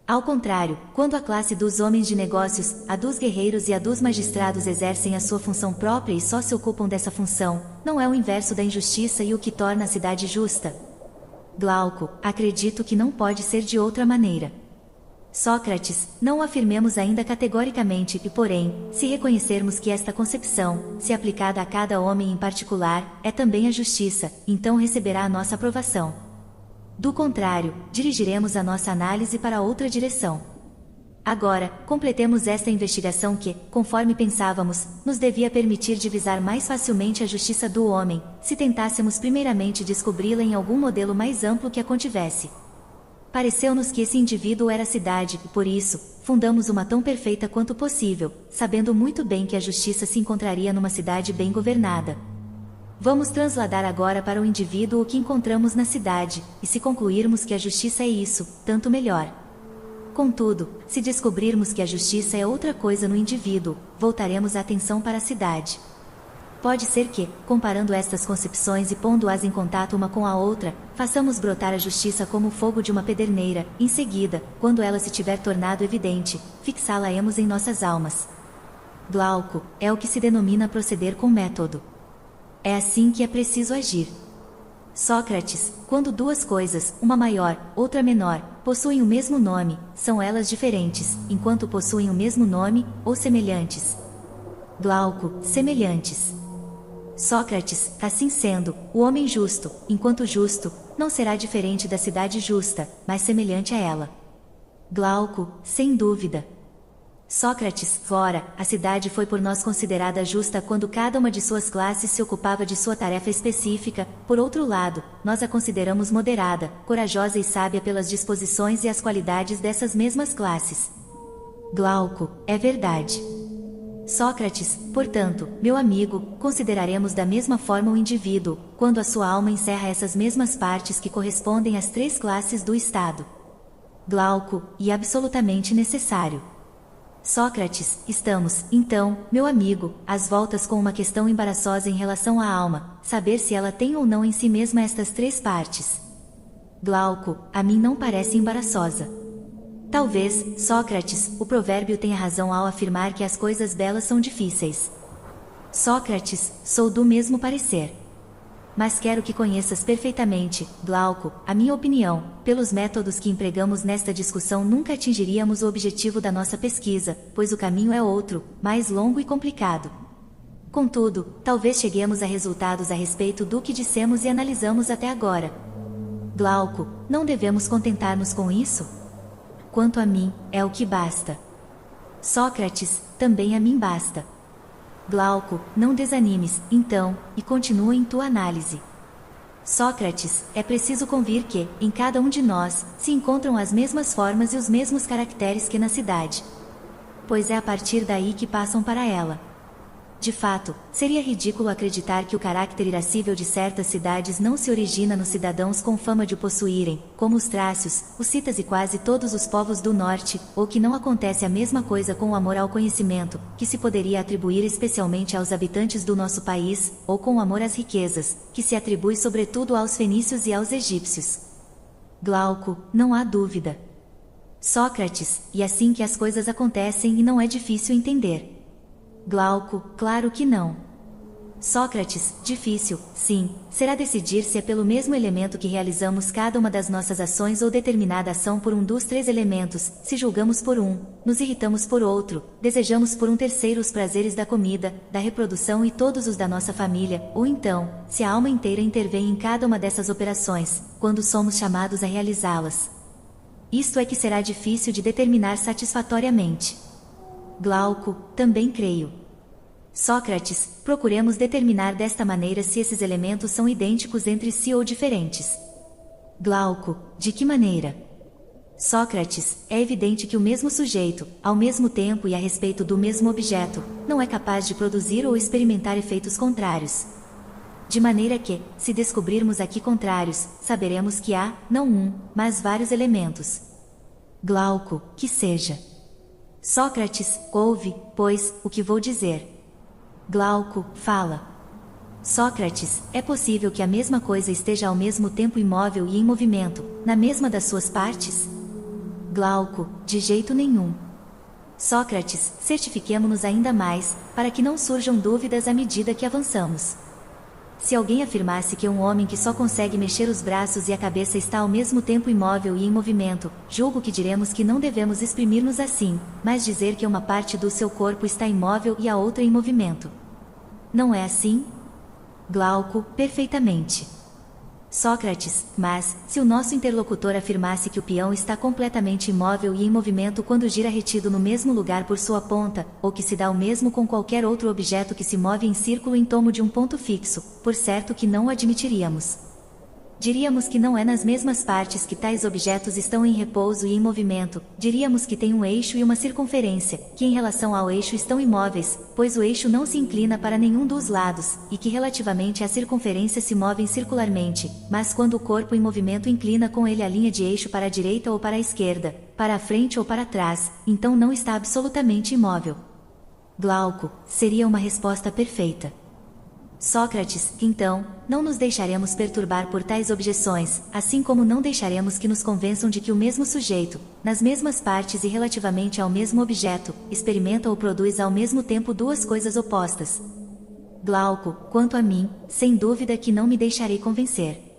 Ao contrário, quando a classe dos homens de negócios, a dos guerreiros e a dos magistrados exercem a sua função própria e só se ocupam dessa função, não é o inverso da injustiça e o que torna a cidade justa? Glauco, acredito que não pode ser de outra maneira. Sócrates, não o afirmemos ainda categoricamente e porém, se reconhecermos que esta concepção, se aplicada a cada homem em particular, é também a justiça, então receberá a nossa aprovação. Do contrário, dirigiremos a nossa análise para outra direção. Agora, completemos esta investigação que, conforme pensávamos, nos devia permitir divisar mais facilmente a justiça do homem, se tentássemos primeiramente descobri-la em algum modelo mais amplo que a contivesse. Pareceu-nos que esse indivíduo era a cidade e, por isso, fundamos uma tão perfeita quanto possível, sabendo muito bem que a justiça se encontraria numa cidade bem governada. Vamos transladar agora para o indivíduo o que encontramos na cidade, e se concluirmos que a justiça é isso, tanto melhor. Contudo, se descobrirmos que a justiça é outra coisa no indivíduo, voltaremos a atenção para a cidade. Pode ser que, comparando estas concepções e pondo-as em contato uma com a outra, façamos brotar a justiça como o fogo de uma pederneira, em seguida, quando ela se tiver tornado evidente, fixá-la-emos em nossas almas. Glauco, é o que se denomina proceder com método. É assim que é preciso agir. Sócrates, quando duas coisas, uma maior, outra menor, possuem o mesmo nome, são elas diferentes, enquanto possuem o mesmo nome, ou semelhantes. Glauco, semelhantes. Sócrates, assim sendo, o homem justo, enquanto justo, não será diferente da cidade justa, mas semelhante a ela. Glauco, sem dúvida. Sócrates, ora, a cidade foi por nós considerada justa quando cada uma de suas classes se ocupava de sua tarefa específica, por outro lado, nós a consideramos moderada, corajosa e sábia pelas disposições e as qualidades dessas mesmas classes. Glauco, é verdade. Sócrates, portanto, meu amigo, consideraremos da mesma forma o indivíduo, quando a sua alma encerra essas mesmas partes que correspondem às três classes do Estado. Glauco, e absolutamente necessário. Sócrates, estamos, então, meu amigo, às voltas com uma questão embaraçosa em relação à alma, saber se ela tem ou não em si mesma estas três partes. Glauco, a mim não parece embaraçosa. Talvez, Sócrates, o provérbio tenha razão ao afirmar que as coisas belas são difíceis. Sócrates, sou do mesmo parecer. Mas quero que conheças perfeitamente, Glauco, a minha opinião, pelos métodos que empregamos nesta discussão nunca atingiríamos o objetivo da nossa pesquisa, pois o caminho é outro, mais longo e complicado. Contudo, talvez cheguemos a resultados a respeito do que dissemos e analisamos até agora. Glauco, não devemos contentar-nos com isso? Quanto a mim, é o que basta. Sócrates, também a mim basta. Glauco, não desanimes, então, e continua em tua análise. Sócrates, é preciso convir que, em cada um de nós, se encontram as mesmas formas e os mesmos caracteres que na cidade. Pois é a partir daí que passam para ela. De fato, seria ridículo acreditar que o caráter irascível de certas cidades não se origina nos cidadãos com fama de o possuírem, como os trácios, os citas e quase todos os povos do norte, ou que não acontece a mesma coisa com o amor ao conhecimento, que se poderia atribuir especialmente aos habitantes do nosso país, ou com o amor às riquezas, que se atribui sobretudo aos fenícios e aos egípcios. Glauco, não há dúvida. Sócrates, e assim que as coisas acontecem e não é difícil entender. Glauco, claro que não. Sócrates, difícil, sim, será decidir se é pelo mesmo elemento que realizamos cada uma das nossas ações ou determinada ação por um dos três elementos, se julgamos por um, nos irritamos por outro, desejamos por um terceiro os prazeres da comida, da reprodução e todos os da nossa família, ou então, se a alma inteira intervém em cada uma dessas operações, quando somos chamados a realizá-las. Isto é que será difícil de determinar satisfatoriamente. Glauco, também creio. Sócrates, procuremos determinar desta maneira se esses elementos são idênticos entre si ou diferentes. Glauco, de que maneira? Sócrates, é evidente que o mesmo sujeito, ao mesmo tempo e a respeito do mesmo objeto, não é capaz de produzir ou experimentar efeitos contrários. De maneira que, se descobrirmos aqui contrários, saberemos que há, não um, mas vários elementos. Glauco, que seja. Sócrates, ouve, pois, o que vou dizer. Glauco, fala. Sócrates, é possível que a mesma coisa esteja ao mesmo tempo imóvel e em movimento, na mesma das suas partes? Glauco, de jeito nenhum. Sócrates, certifiquemo-nos ainda mais, para que não surjam dúvidas à medida que avançamos. Se alguém afirmasse que um homem que só consegue mexer os braços e a cabeça está ao mesmo tempo imóvel e em movimento, julgo que diremos que não devemos exprimir-nos assim, mas dizer que uma parte do seu corpo está imóvel e a outra em movimento. Não é assim? Glauco, perfeitamente. Sócrates, mas, se o nosso interlocutor afirmasse que o peão está completamente imóvel e em movimento quando gira retido no mesmo lugar por sua ponta, ou que se dá o mesmo com qualquer outro objeto que se move em círculo em torno de um ponto fixo, por certo que não o admitiríamos. Diríamos que não é nas mesmas partes que tais objetos estão em repouso e em movimento, diríamos que tem um eixo e uma circunferência, que em relação ao eixo estão imóveis, pois o eixo não se inclina para nenhum dos lados, e que relativamente à circunferência se movem circularmente, mas quando o corpo em movimento inclina com ele a linha de eixo para a direita ou para a esquerda, para a frente ou para trás, então não está absolutamente imóvel. Glauco, seria uma resposta perfeita. Sócrates, então, não nos deixaremos perturbar por tais objeções, assim como não deixaremos que nos convençam de que o mesmo sujeito, nas mesmas partes e relativamente ao mesmo objeto, experimenta ou produz ao mesmo tempo duas coisas opostas. Glauco, quanto a mim, sem dúvida que não me deixarei convencer.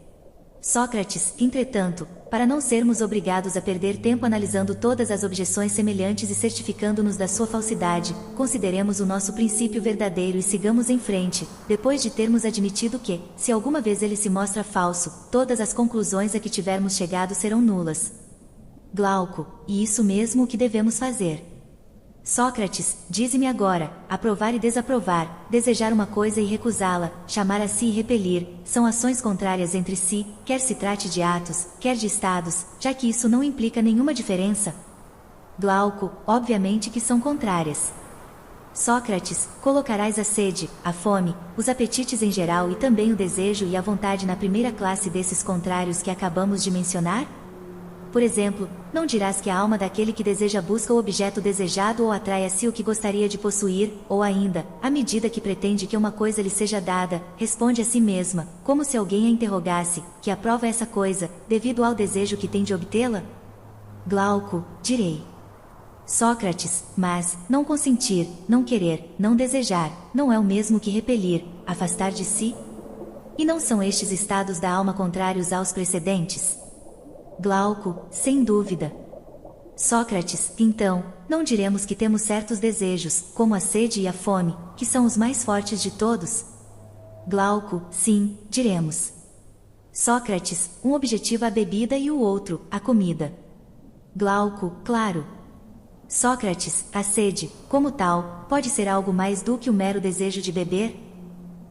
Sócrates, entretanto, para não sermos obrigados a perder tempo analisando todas as objeções semelhantes e certificando-nos da sua falsidade, consideremos o nosso princípio verdadeiro e sigamos em frente, depois de termos admitido que, se alguma vez ele se mostra falso, todas as conclusões a que tivermos chegado serão nulas. Glauco, e isso mesmo o que devemos fazer. Sócrates, dize-me agora, aprovar e desaprovar, desejar uma coisa e recusá-la, chamar a si e repelir, são ações contrárias entre si, quer se trate de atos, quer de estados, já que isso não implica nenhuma diferença? Glauco, obviamente que são contrárias. Sócrates, colocarás a sede, a fome, os apetites em geral e também o desejo e a vontade na primeira classe desses contrários que acabamos de mencionar? Por exemplo, não dirás que a alma daquele que deseja busca o objeto desejado ou atrai a si o que gostaria de possuir, ou ainda, à medida que pretende que uma coisa lhe seja dada, responde a si mesma, como se alguém a interrogasse, que aprova essa coisa, devido ao desejo que tem de obtê-la? Glauco, direi. Sócrates, mas, não consentir, não querer, não desejar, não é o mesmo que repelir, afastar de si? E não são estes estados da alma contrários aos precedentes? Glauco, sem dúvida. Sócrates, então, não diremos que temos certos desejos, como a sede e a fome, que são os mais fortes de todos? Glauco, sim, diremos. Sócrates, um objetiva a bebida e o outro, a comida. Glauco, claro. Sócrates, a sede, como tal, pode ser algo mais do que o mero desejo de beber?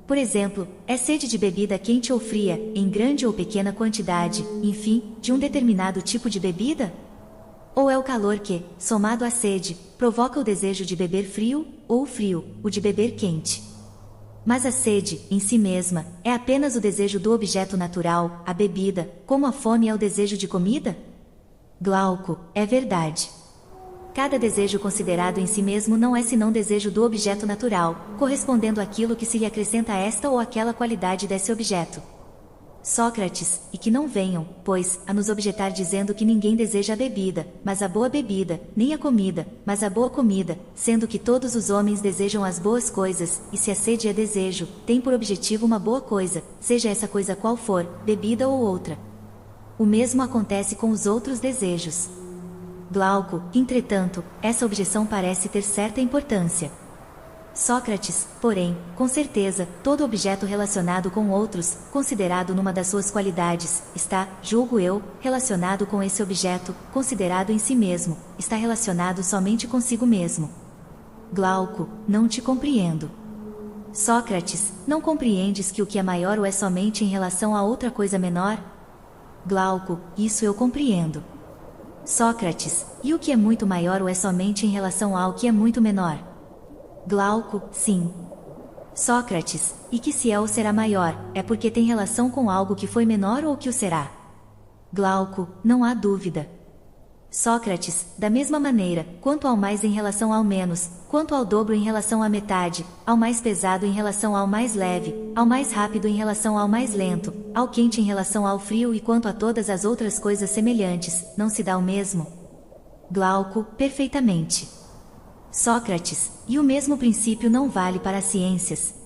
Por exemplo, é sede de bebida quente ou fria, em grande ou pequena quantidade, enfim, de um determinado tipo de bebida? Ou é o calor que, somado à sede, provoca o desejo de beber frio, ou o frio, o de beber quente? Mas a sede, em si mesma, é apenas o desejo do objeto natural, a bebida, como a fome é o desejo de comida? Glauco, é verdade. Cada desejo considerado em si mesmo não é senão desejo do objeto natural, correspondendo àquilo que se lhe acrescenta esta ou aquela qualidade desse objeto. Sócrates, e que não venham, pois, a nos objetar dizendo que ninguém deseja a bebida, mas a boa bebida, nem a comida, mas a boa comida, sendo que todos os homens desejam as boas coisas, e se a sede é desejo, tem por objetivo uma boa coisa, seja essa coisa qual for, bebida ou outra. O mesmo acontece com os outros desejos. Glauco, entretanto, essa objeção parece ter certa importância. Sócrates, porém, com certeza, todo objeto relacionado com outros, considerado numa das suas qualidades, está, julgo eu, relacionado com esse objeto, considerado em si mesmo, está relacionado somente consigo mesmo. Glauco, não te compreendo. Sócrates, não compreendes que o que é maior o é somente em relação a outra coisa menor? Glauco, isso eu compreendo. Sócrates, e o que é muito maior o é somente em relação ao que é muito menor? Glauco, sim. Sócrates, e que se é ou será maior, é porque tem relação com algo que foi menor ou que o será? Glauco, não há dúvida. Sócrates, da mesma maneira, quanto ao mais em relação ao menos, quanto ao dobro em relação à metade, ao mais pesado em relação ao mais leve, ao mais rápido em relação ao mais lento, ao quente em relação ao frio e quanto a todas as outras coisas semelhantes, não se dá o mesmo? Glauco, perfeitamente. Sócrates, e o mesmo princípio não vale para as ciências.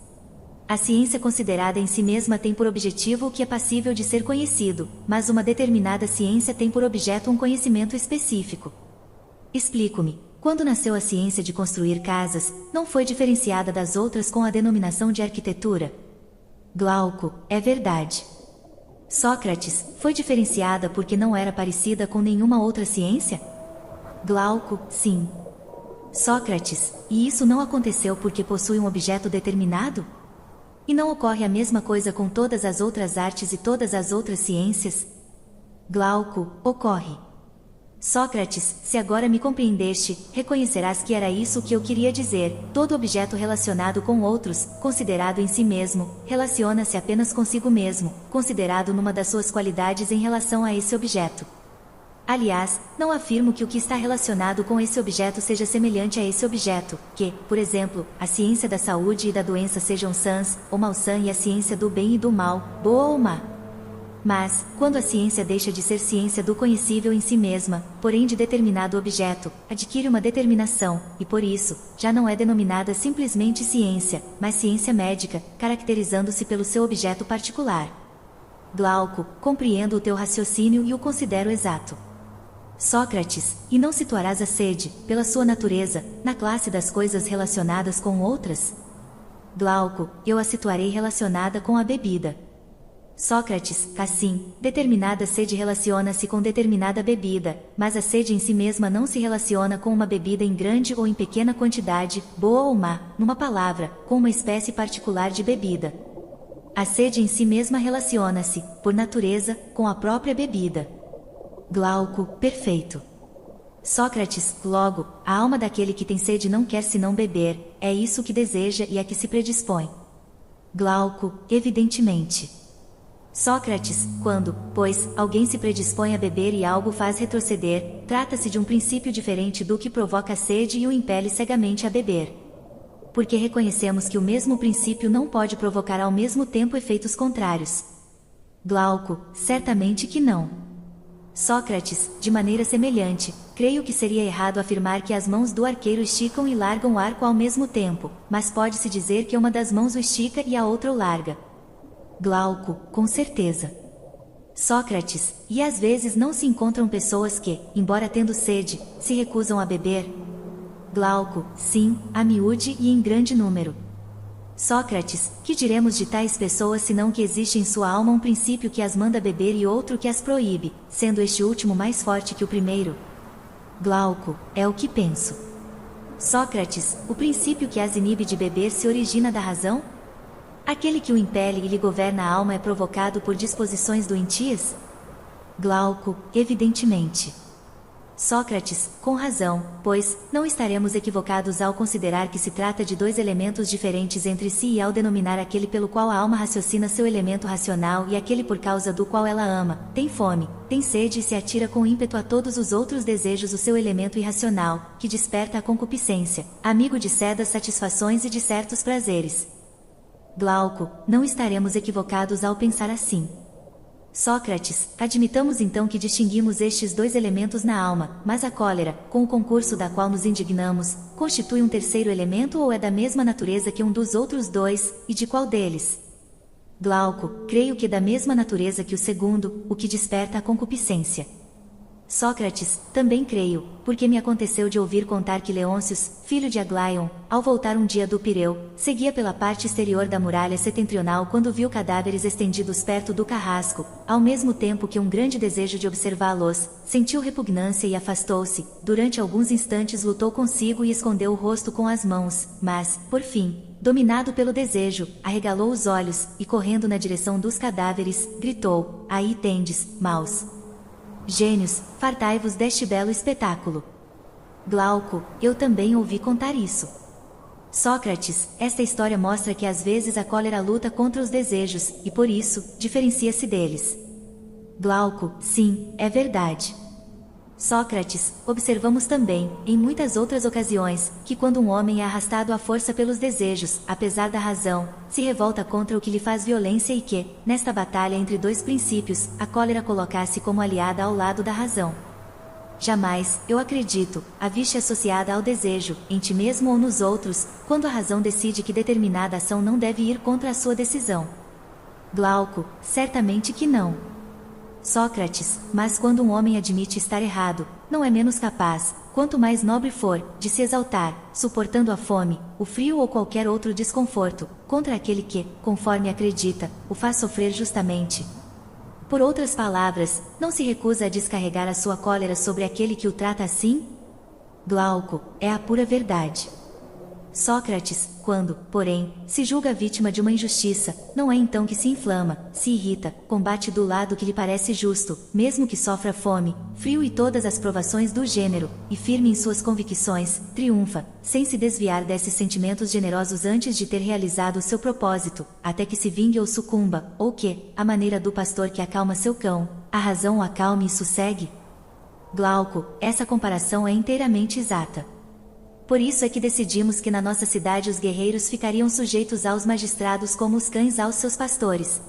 A ciência considerada em si mesma tem por objetivo o que é passível de ser conhecido, mas uma determinada ciência tem por objeto um conhecimento específico. Explico-me. Quando nasceu a ciência de construir casas, não foi diferenciada das outras com a denominação de arquitetura? Glauco, é verdade. Sócrates, foi diferenciada porque não era parecida com nenhuma outra ciência? Glauco, sim. Sócrates, e isso não aconteceu porque possui um objeto determinado? E não ocorre a mesma coisa com todas as outras artes e todas as outras ciências? Glauco, ocorre. Sócrates, se agora me compreendeste, reconhecerás que era isso que eu queria dizer. Todo objeto relacionado com outros, considerado em si mesmo, relaciona-se apenas consigo mesmo, considerado numa das suas qualidades em relação a esse objeto. Aliás, não afirmo que o que está relacionado com esse objeto seja semelhante a esse objeto, que, por exemplo, a ciência da saúde e da doença sejam sãs, ou malsã e a ciência do bem e do mal, boa ou má. Mas, quando a ciência deixa de ser ciência do conhecível em si mesma, porém de determinado objeto, adquire uma determinação, e por isso, já não é denominada simplesmente ciência, mas ciência médica, caracterizando-se pelo seu objeto particular. Glauco, compreendo o teu raciocínio e o considero exato. Sócrates, e não situarás a sede, pela sua natureza, na classe das coisas relacionadas com outras? Glauco, eu a situarei relacionada com a bebida. Sócrates, assim, determinada sede relaciona-se com determinada bebida, mas a sede em si mesma não se relaciona com uma bebida em grande ou em pequena quantidade, boa ou má, numa palavra, com uma espécie particular de bebida. A sede em si mesma relaciona-se, por natureza, com a própria bebida. Glauco, perfeito. Sócrates, logo, a alma daquele que tem sede não quer senão beber, é isso que deseja e a que se predispõe. Glauco, evidentemente. Sócrates, quando, pois, alguém se predispõe a beber e algo faz retroceder, trata-se de um princípio diferente do que provoca a sede e o impele cegamente a beber. Porque reconhecemos que o mesmo princípio não pode provocar ao mesmo tempo efeitos contrários. Glauco, certamente que não. Sócrates, de maneira semelhante, creio que seria errado afirmar que as mãos do arqueiro esticam e largam o arco ao mesmo tempo, mas pode-se dizer que uma das mãos o estica e a outra o larga. Glauco, com certeza. Sócrates, e às vezes não se encontram pessoas que, embora tendo sede, se recusam a beber? Glauco, sim, a miúde e em grande número. Sócrates, que diremos de tais pessoas senão que existe em sua alma um princípio que as manda beber e outro que as proíbe, sendo este último mais forte que o primeiro? Glauco, é o que penso. Sócrates, o princípio que as inibe de beber se origina da razão? Aquele que o impele e lhe governa a alma é provocado por disposições doentias? Glauco, evidentemente. Sócrates, com razão, pois, não estaremos equivocados ao considerar que se trata de dois elementos diferentes entre si e ao denominar aquele pelo qual a alma raciocina seu elemento racional e aquele por causa do qual ela ama, tem fome, tem sede e se atira com ímpeto a todos os outros desejos o seu elemento irracional, que desperta a concupiscência, amigo de cedas satisfações e de certos prazeres. Glauco, não estaremos equivocados ao pensar assim. Sócrates, admitamos então que distinguimos estes dois elementos na alma, mas a cólera, com o concurso da qual nos indignamos, constitui um terceiro elemento ou é da mesma natureza que um dos outros dois, e de qual deles? Glauco, creio que da mesma natureza que o segundo, o que desperta a concupiscência. Sócrates, também creio, porque me aconteceu de ouvir contar que Leôncios, filho de Aglaion, ao voltar um dia do Pireu, seguia pela parte exterior da muralha setentrional quando viu cadáveres estendidos perto do carrasco, ao mesmo tempo que um grande desejo de observá-los, sentiu repugnância e afastou-se, durante alguns instantes lutou consigo e escondeu o rosto com as mãos, mas, por fim, dominado pelo desejo, arregalou os olhos, e correndo na direção dos cadáveres, gritou, aí tendes, maus gênios, fartai-vos deste belo espetáculo. Glauco, eu também ouvi contar isso. Sócrates, esta história mostra que às vezes a cólera luta contra os desejos, e por isso, diferencia-se deles. Glauco, sim, é verdade. Sócrates, observamos também, em muitas outras ocasiões, que quando um homem é arrastado à força pelos desejos, apesar da razão, se revolta contra o que lhe faz violência e que, nesta batalha entre dois princípios, a cólera colocasse como aliada ao lado da razão. Jamais, eu acredito, a viste associada ao desejo, em ti mesmo ou nos outros, quando a razão decide que determinada ação não deve ir contra a sua decisão. Glauco, certamente que não. Sócrates, mas quando um homem admite estar errado, não é menos capaz, quanto mais nobre for, de se exaltar, suportando a fome, o frio ou qualquer outro desconforto, contra aquele que, conforme acredita, o faz sofrer justamente. Por outras palavras, não se recusa a descarregar a sua cólera sobre aquele que o trata assim? Glauco, é a pura verdade. Sócrates, quando, porém, se julga vítima de uma injustiça, não é então que se inflama, se irrita, combate do lado que lhe parece justo, mesmo que sofra fome, frio e todas as provações do gênero, e firme em suas convicções, triunfa, sem se desviar desses sentimentos generosos antes de ter realizado o seu propósito, até que se vingue ou sucumba, ou que, à maneira do pastor que acalma seu cão, a razão o acalme e sossegue? Glauco, essa comparação é inteiramente exata. Por isso é que decidimos que na nossa cidade os guerreiros ficariam sujeitos aos magistrados como os cães aos seus pastores.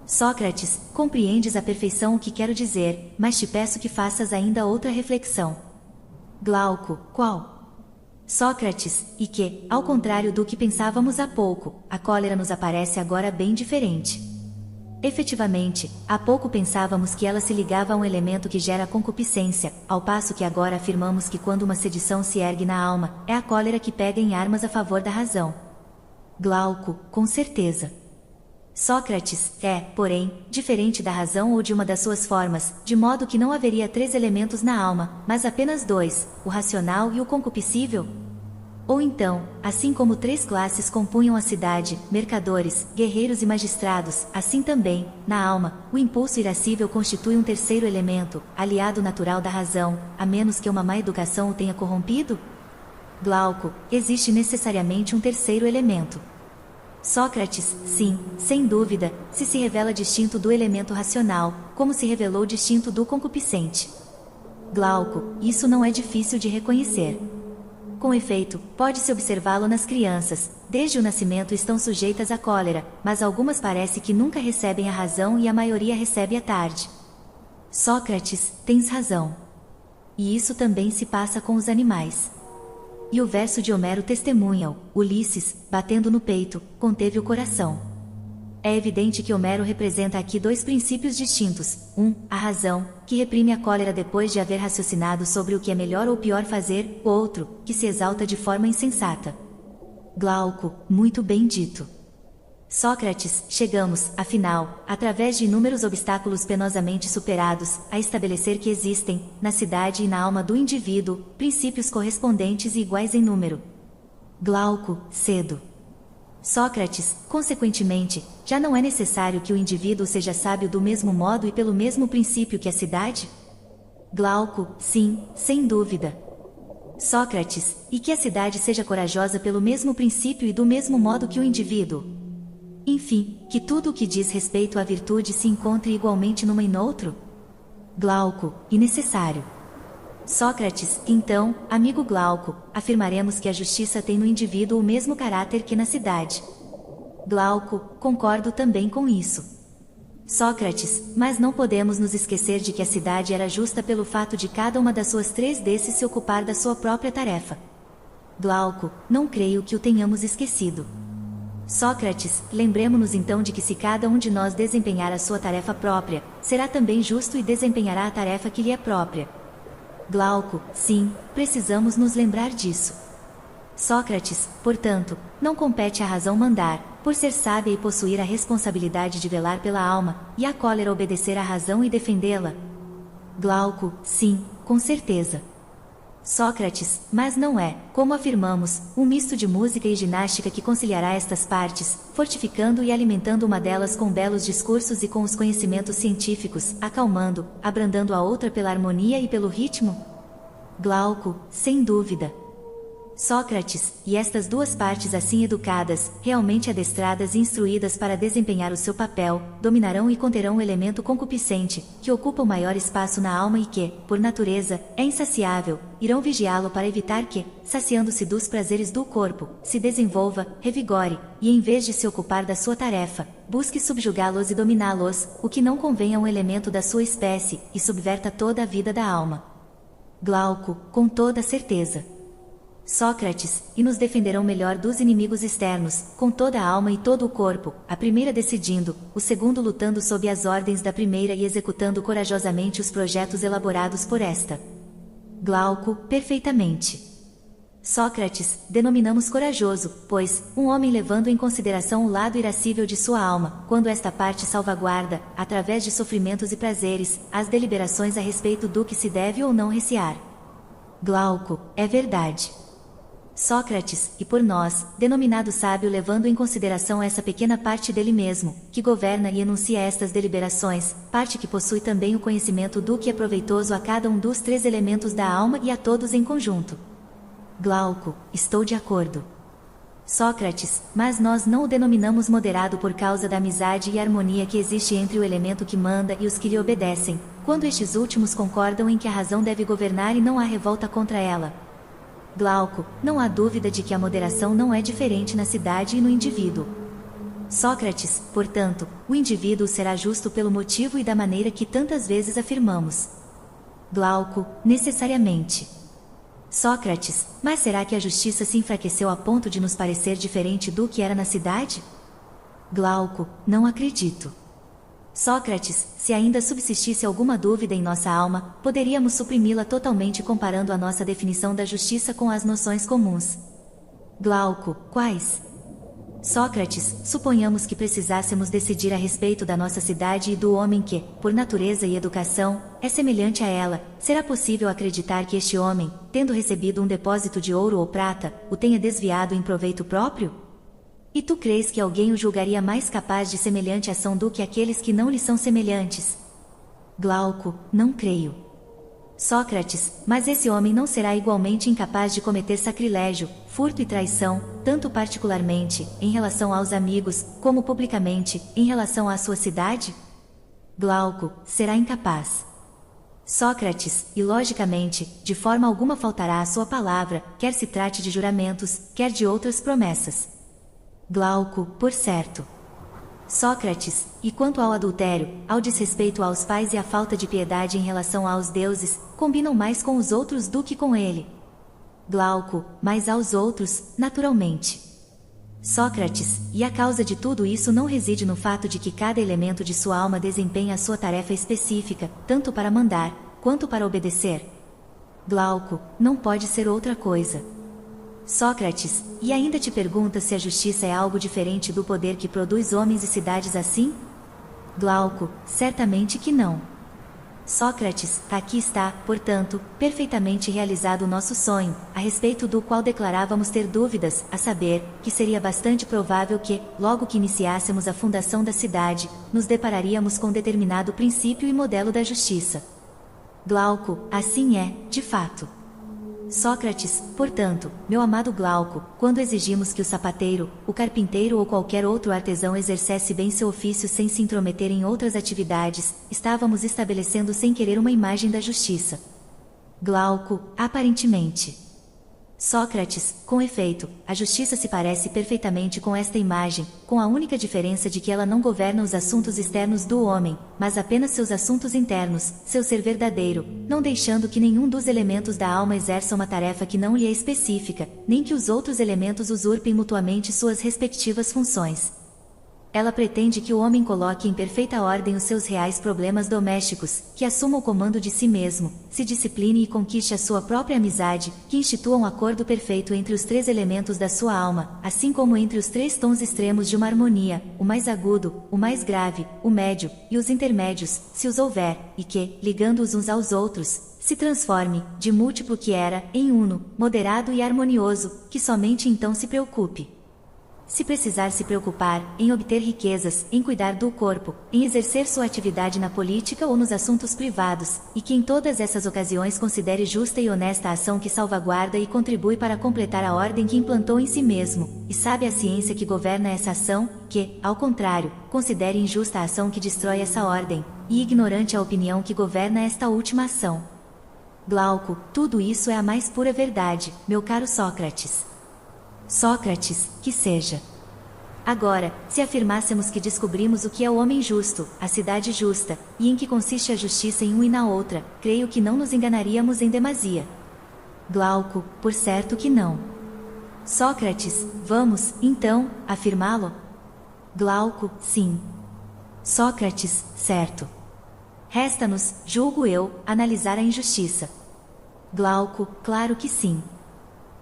Sócrates, compreendes à perfeição o que quero dizer, mas te peço que faças ainda outra reflexão. Glauco, qual? Sócrates, e que, ao contrário do que pensávamos há pouco, a cólera nos aparece agora bem diferente. Efetivamente, há pouco pensávamos que ela se ligava a um elemento que gera concupiscência, ao passo que agora afirmamos que quando uma sedição se ergue na alma, é a cólera que pega em armas a favor da razão. Glauco, com certeza. Sócrates é, porém, diferente da razão ou de uma das suas formas, de modo que não haveria 3 elementos na alma, mas apenas 2, o racional e o concupiscível? Ou então, assim como 3 classes compunham a cidade, mercadores, guerreiros e magistrados, assim também, na alma, o impulso irascível constitui um terceiro elemento, aliado natural da razão, a menos que uma má educação o tenha corrompido? Glauco, existe necessariamente um terceiro elemento. Sócrates, sim, sem dúvida, se revela distinto do elemento racional, como se revelou distinto do concupiscente. Glauco, isso não é difícil de reconhecer. Com efeito, pode-se observá-lo nas crianças, desde o nascimento estão sujeitas à cólera, mas algumas parece que nunca recebem a razão e a maioria recebe à tarde. Sócrates, tens razão. E isso também se passa com os animais. E o verso de Homero testemunha-o, Ulisses, batendo no peito, conteve o coração. É evidente que Homero representa aqui 2 princípios distintos, a razão, que reprime a cólera depois de haver raciocinado sobre o que é melhor ou pior fazer, o outro, que se exalta de forma insensata. Glauco, muito bem dito. Sócrates, chegamos, afinal, através de inúmeros obstáculos penosamente superados, a estabelecer que existem, na cidade e na alma do indivíduo, princípios correspondentes e iguais em número. Glauco, cedo. Sócrates, consequentemente, já não é necessário que o indivíduo seja sábio do mesmo modo e pelo mesmo princípio que a cidade? Glauco, sim, sem dúvida. Sócrates, e que a cidade seja corajosa pelo mesmo princípio e do mesmo modo que o indivíduo? Enfim, que tudo o que diz respeito à virtude se encontre igualmente numa e noutro? Glauco, e necessário. Sócrates, então, amigo Glauco, afirmaremos que a justiça tem no indivíduo o mesmo caráter que na cidade. Glauco, concordo também com isso. Sócrates, mas não podemos nos esquecer de que a cidade era justa pelo fato de cada uma das suas 3 desses se ocupar da sua própria tarefa. Glauco, não creio que o tenhamos esquecido. Sócrates, lembremo-nos então de que se cada um de nós desempenhar a sua tarefa própria, será também justo e desempenhará a tarefa que lhe é própria. Glauco, sim, precisamos nos lembrar disso. Sócrates, portanto, não compete à razão mandar, por ser sábia e possuir a responsabilidade de velar pela alma, e à cólera obedecer à razão e defendê-la? Glauco, sim, com certeza. Sócrates, mas não é, como afirmamos, um misto de música e ginástica que conciliará estas partes, fortificando e alimentando uma delas com belos discursos e com os conhecimentos científicos, acalmando, abrandando a outra pela harmonia e pelo ritmo? Glauco, sem dúvida. Sócrates, e estas 2 partes assim educadas, realmente adestradas e instruídas para desempenhar o seu papel, dominarão e conterão o elemento concupiscente, que ocupa o maior espaço na alma e que, por natureza, é insaciável, irão vigiá-lo para evitar que, saciando-se dos prazeres do corpo, se desenvolva, revigore, e em vez de se ocupar da sua tarefa, busque subjugá-los e dominá-los, o que não convém a um elemento da sua espécie, e subverta toda a vida da alma. Glauco, com toda certeza. Sócrates, e nos defenderão melhor dos inimigos externos, com toda a alma e todo o corpo, a primeira decidindo, o segundo lutando sob as ordens da primeira e executando corajosamente os projetos elaborados por esta. Glauco, perfeitamente. Sócrates, denominamos corajoso, pois, um homem levando em consideração o lado irascível de sua alma, quando esta parte salvaguarda, através de sofrimentos e prazeres, as deliberações a respeito do que se deve ou não recear. Glauco, é verdade. Sócrates, e por nós, denominado sábio levando em consideração essa pequena parte dele mesmo, que governa e enuncia estas deliberações, parte que possui também o conhecimento do que é proveitoso a cada um dos três elementos da alma e a todos em conjunto. Glauco, estou de acordo. Sócrates, mas nós não o denominamos moderado por causa da amizade e harmonia que existe entre o elemento que manda e os que lhe obedecem, quando estes últimos concordam em que a razão deve governar e não há revolta contra ela. Glauco, não há dúvida de que a moderação não é diferente na cidade e no indivíduo. Sócrates, portanto, o indivíduo será justo pelo motivo e da maneira que tantas vezes afirmamos. Glauco, necessariamente. Sócrates, mas será que a justiça se enfraqueceu a ponto de nos parecer diferente do que era na cidade? Glauco, não acredito. Sócrates, se ainda subsistisse alguma dúvida em nossa alma, poderíamos suprimi-la totalmente comparando a nossa definição da justiça com as noções comuns. Glauco, quais? Sócrates, suponhamos que precisássemos decidir a respeito da nossa cidade e do homem que, por natureza e educação, é semelhante a ela. Será possível acreditar que este homem, tendo recebido um depósito de ouro ou prata, o tenha desviado em proveito próprio? E tu crês que alguém o julgaria mais capaz de semelhante ação do que aqueles que não lhe são semelhantes? Glauco, não creio. Sócrates, mas esse homem não será igualmente incapaz de cometer sacrilégio, furto e traição, tanto particularmente, em relação aos amigos, como publicamente, em relação à sua cidade? Glauco, será incapaz. Sócrates, e logicamente, de forma alguma faltará à sua palavra, quer se trate de juramentos, quer de outras promessas. Glauco, por certo. Sócrates, e quanto ao adultério, ao desrespeito aos pais e à falta de piedade em relação aos deuses, combinam mais com os outros do que com ele. Glauco, mas aos outros, naturalmente. Sócrates, e a causa de tudo isso não reside no fato de que cada elemento de sua alma desempenha a sua tarefa específica, tanto para mandar, quanto para obedecer? Glauco, não pode ser outra coisa. Sócrates, e ainda te perguntas se a justiça é algo diferente do poder que produz homens e cidades assim? Glauco, certamente que não. Sócrates, aqui está, portanto, perfeitamente realizado o nosso sonho, a respeito do qual declarávamos ter dúvidas, a saber, que seria bastante provável que, logo que iniciássemos a fundação da cidade, nos depararíamos com determinado princípio e modelo da justiça. Glauco, assim é, de fato. Sócrates, portanto, meu amado Glauco, quando exigimos que o sapateiro, o carpinteiro ou qualquer outro artesão exercesse bem seu ofício sem se intrometer em outras atividades, estávamos estabelecendo sem querer uma imagem da justiça. Glauco, aparentemente. Sócrates, com efeito, a justiça se parece perfeitamente com esta imagem, com a única diferença de que ela não governa os assuntos externos do homem, mas apenas seus assuntos internos, seu ser verdadeiro, não deixando que nenhum dos elementos da alma exerça uma tarefa que não lhe é específica, nem que os outros elementos usurpem mutuamente suas respectivas funções. Ela pretende que o homem coloque em perfeita ordem os seus reais problemas domésticos, que assuma o comando de si mesmo, se discipline e conquiste a sua própria amizade, que institua um acordo perfeito entre os três elementos da sua alma, assim como entre os três tons extremos de uma harmonia, o mais agudo, o mais grave, o médio, e os intermédios, se os houver, e que, ligando-os uns aos outros, se transforme, de múltiplo que era, em uno, moderado e harmonioso, que somente então se preocupe. Se precisar se preocupar, em obter riquezas, em cuidar do corpo, em exercer sua atividade na política ou nos assuntos privados, e que em todas essas ocasiões considere justa e honesta a ação que salvaguarda e contribui para completar a ordem que implantou em si mesmo, e sabe a ciência que governa essa ação, que, ao contrário, considere injusta a ação que destrói essa ordem, e ignorante a opinião que governa esta última ação. Glauco, tudo isso é a mais pura verdade, meu caro Sócrates. Sócrates, que seja. Agora, se afirmássemos que descobrimos o que é o homem justo, a cidade justa, e em que consiste a justiça em um e na outra, creio que não nos enganaríamos em demasia. Glauco, por certo que não. Sócrates, vamos, então, afirmá-lo? Glauco, sim. Sócrates, certo. Resta-nos, julgo eu, analisar a injustiça. Glauco, claro que sim.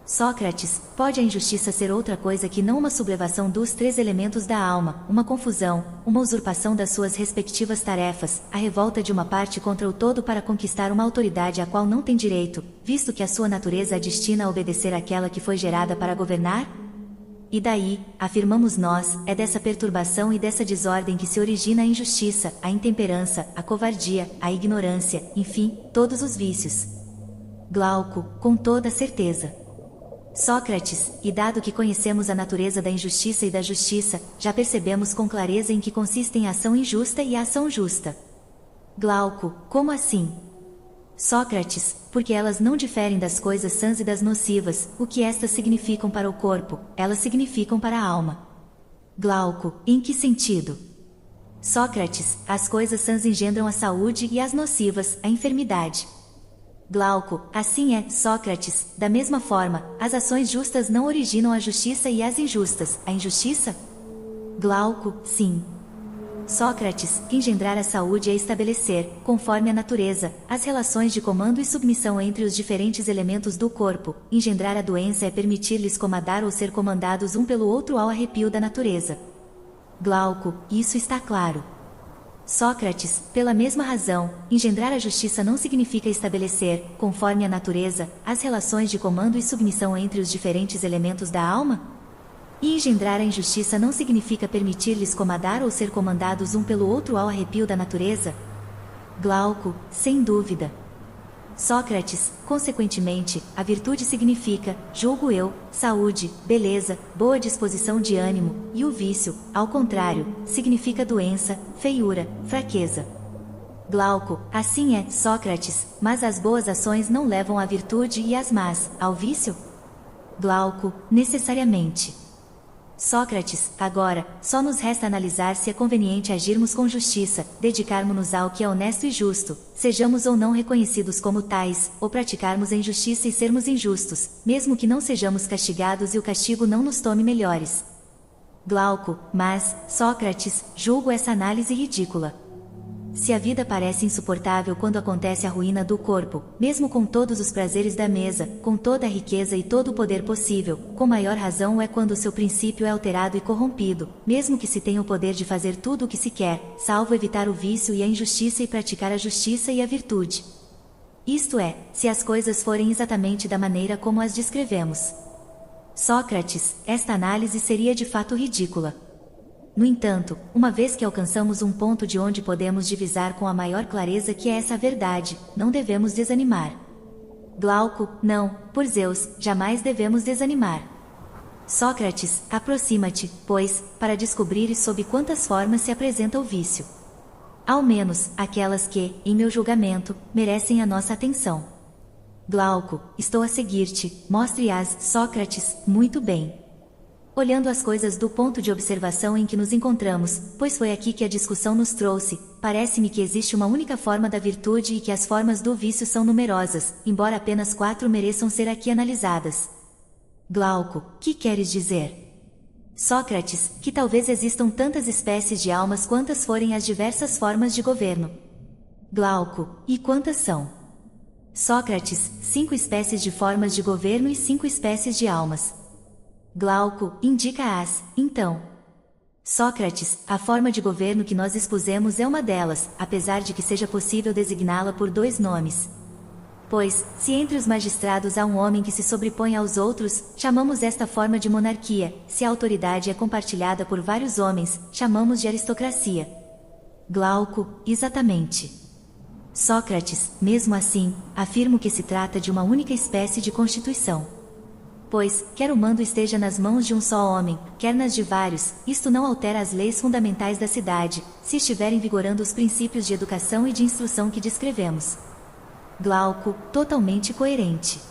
Sócrates, pode a injustiça ser outra coisa que não uma sublevação dos três elementos da alma, uma confusão, uma usurpação das suas respectivas tarefas, a revolta de uma parte contra o todo para conquistar uma autoridade a qual não tem direito, visto que a sua natureza a destina a obedecer àquela que foi gerada para governar? E daí, afirmamos nós, é dessa perturbação e dessa desordem que se origina a injustiça, a intemperança, a covardia, a ignorância, enfim, todos os vícios. Glauco, com toda certeza. Sócrates, e dado que conhecemos a natureza da injustiça e da justiça, já percebemos com clareza em que consistem a ação injusta e a ação justa. Glauco, como assim? Sócrates, porque elas não diferem das coisas sãs e das nocivas, o que estas significam para o corpo, elas significam para a alma. Glauco, em que sentido? Sócrates, as coisas sãs engendram a saúde e as nocivas, a enfermidade. Glauco, assim é, Sócrates, da mesma forma, as ações justas não originam a justiça e as injustas, a injustiça? Glauco, sim. Sócrates, engendrar a saúde é estabelecer, conforme a natureza, as relações de comando e submissão entre os diferentes elementos do corpo, engendrar a doença é permitir-lhes comandar ou ser comandados um pelo outro ao arrepio da natureza. Glauco, isso está claro. Sócrates, pela mesma razão, engendrar a justiça não significa estabelecer, conforme a natureza, as relações de comando e submissão entre os diferentes elementos da alma? E engendrar a injustiça não significa permitir-lhes comandar ou ser comandados um pelo outro ao arrepio da natureza? Glauco, sem dúvida. Sócrates, consequentemente, a virtude significa, julgo eu, saúde, beleza, boa disposição de ânimo, e o vício, ao contrário, significa doença, feiura, fraqueza. Glauco, assim é, Sócrates, mas as boas ações não levam à virtude e as más, ao vício? Glauco, necessariamente. Sócrates, agora, só nos resta analisar se é conveniente agirmos com justiça, dedicarmos-nos ao que é honesto e justo, sejamos ou não reconhecidos como tais, ou praticarmos a injustiça e sermos injustos, mesmo que não sejamos castigados e o castigo não nos tome melhores. Glauco, mas, Sócrates, julgo essa análise ridícula. Se a vida parece insuportável quando acontece a ruína do corpo, mesmo com todos os prazeres da mesa, com toda a riqueza e todo o poder possível, com maior razão é quando seu princípio é alterado e corrompido, mesmo que se tenha o poder de fazer tudo o que se quer, salvo evitar o vício e a injustiça e praticar a justiça e a virtude. Isto é, se as coisas forem exatamente da maneira como as descrevemos. Sócrates, esta análise seria de fato ridícula. No entanto, uma vez que alcançamos um ponto de onde podemos divisar com a maior clareza que é essa verdade, não devemos desanimar. Glauco, não, por Zeus, jamais devemos desanimar. Sócrates, aproxima-te, pois, para descobrires sob quantas formas se apresenta o vício. Ao menos, aquelas que, em meu julgamento, merecem a nossa atenção. Glauco, estou a seguir-te, mostre-as, Sócrates, muito bem. Olhando as coisas do ponto de observação em que nos encontramos, pois foi aqui que a discussão nos trouxe, parece-me que existe uma única forma da virtude e que as formas do vício são numerosas, embora apenas 4 mereçam ser aqui analisadas. Glauco, que queres dizer? Sócrates, que talvez existam tantas espécies de almas quantas forem as diversas formas de governo. Glauco, e quantas são? Sócrates, 5 espécies de formas de governo e 5 espécies de almas. Glauco, indica-as, então. Sócrates, a forma de governo que nós expusemos é uma delas, apesar de que seja possível designá-la por 2 nomes. Pois, se entre os magistrados há um homem que se sobrepõe aos outros, chamamos esta forma de monarquia, se a autoridade é compartilhada por vários homens, chamamos de aristocracia. Glauco, exatamente. Sócrates, mesmo assim, afirmo que se trata de uma única espécie de constituição. Pois, quer o mando esteja nas mãos de um só homem, quer nas de vários, isto não altera as leis fundamentais da cidade, se estiverem vigorando os princípios de educação e de instrução que descrevemos. Glauco, totalmente coerente.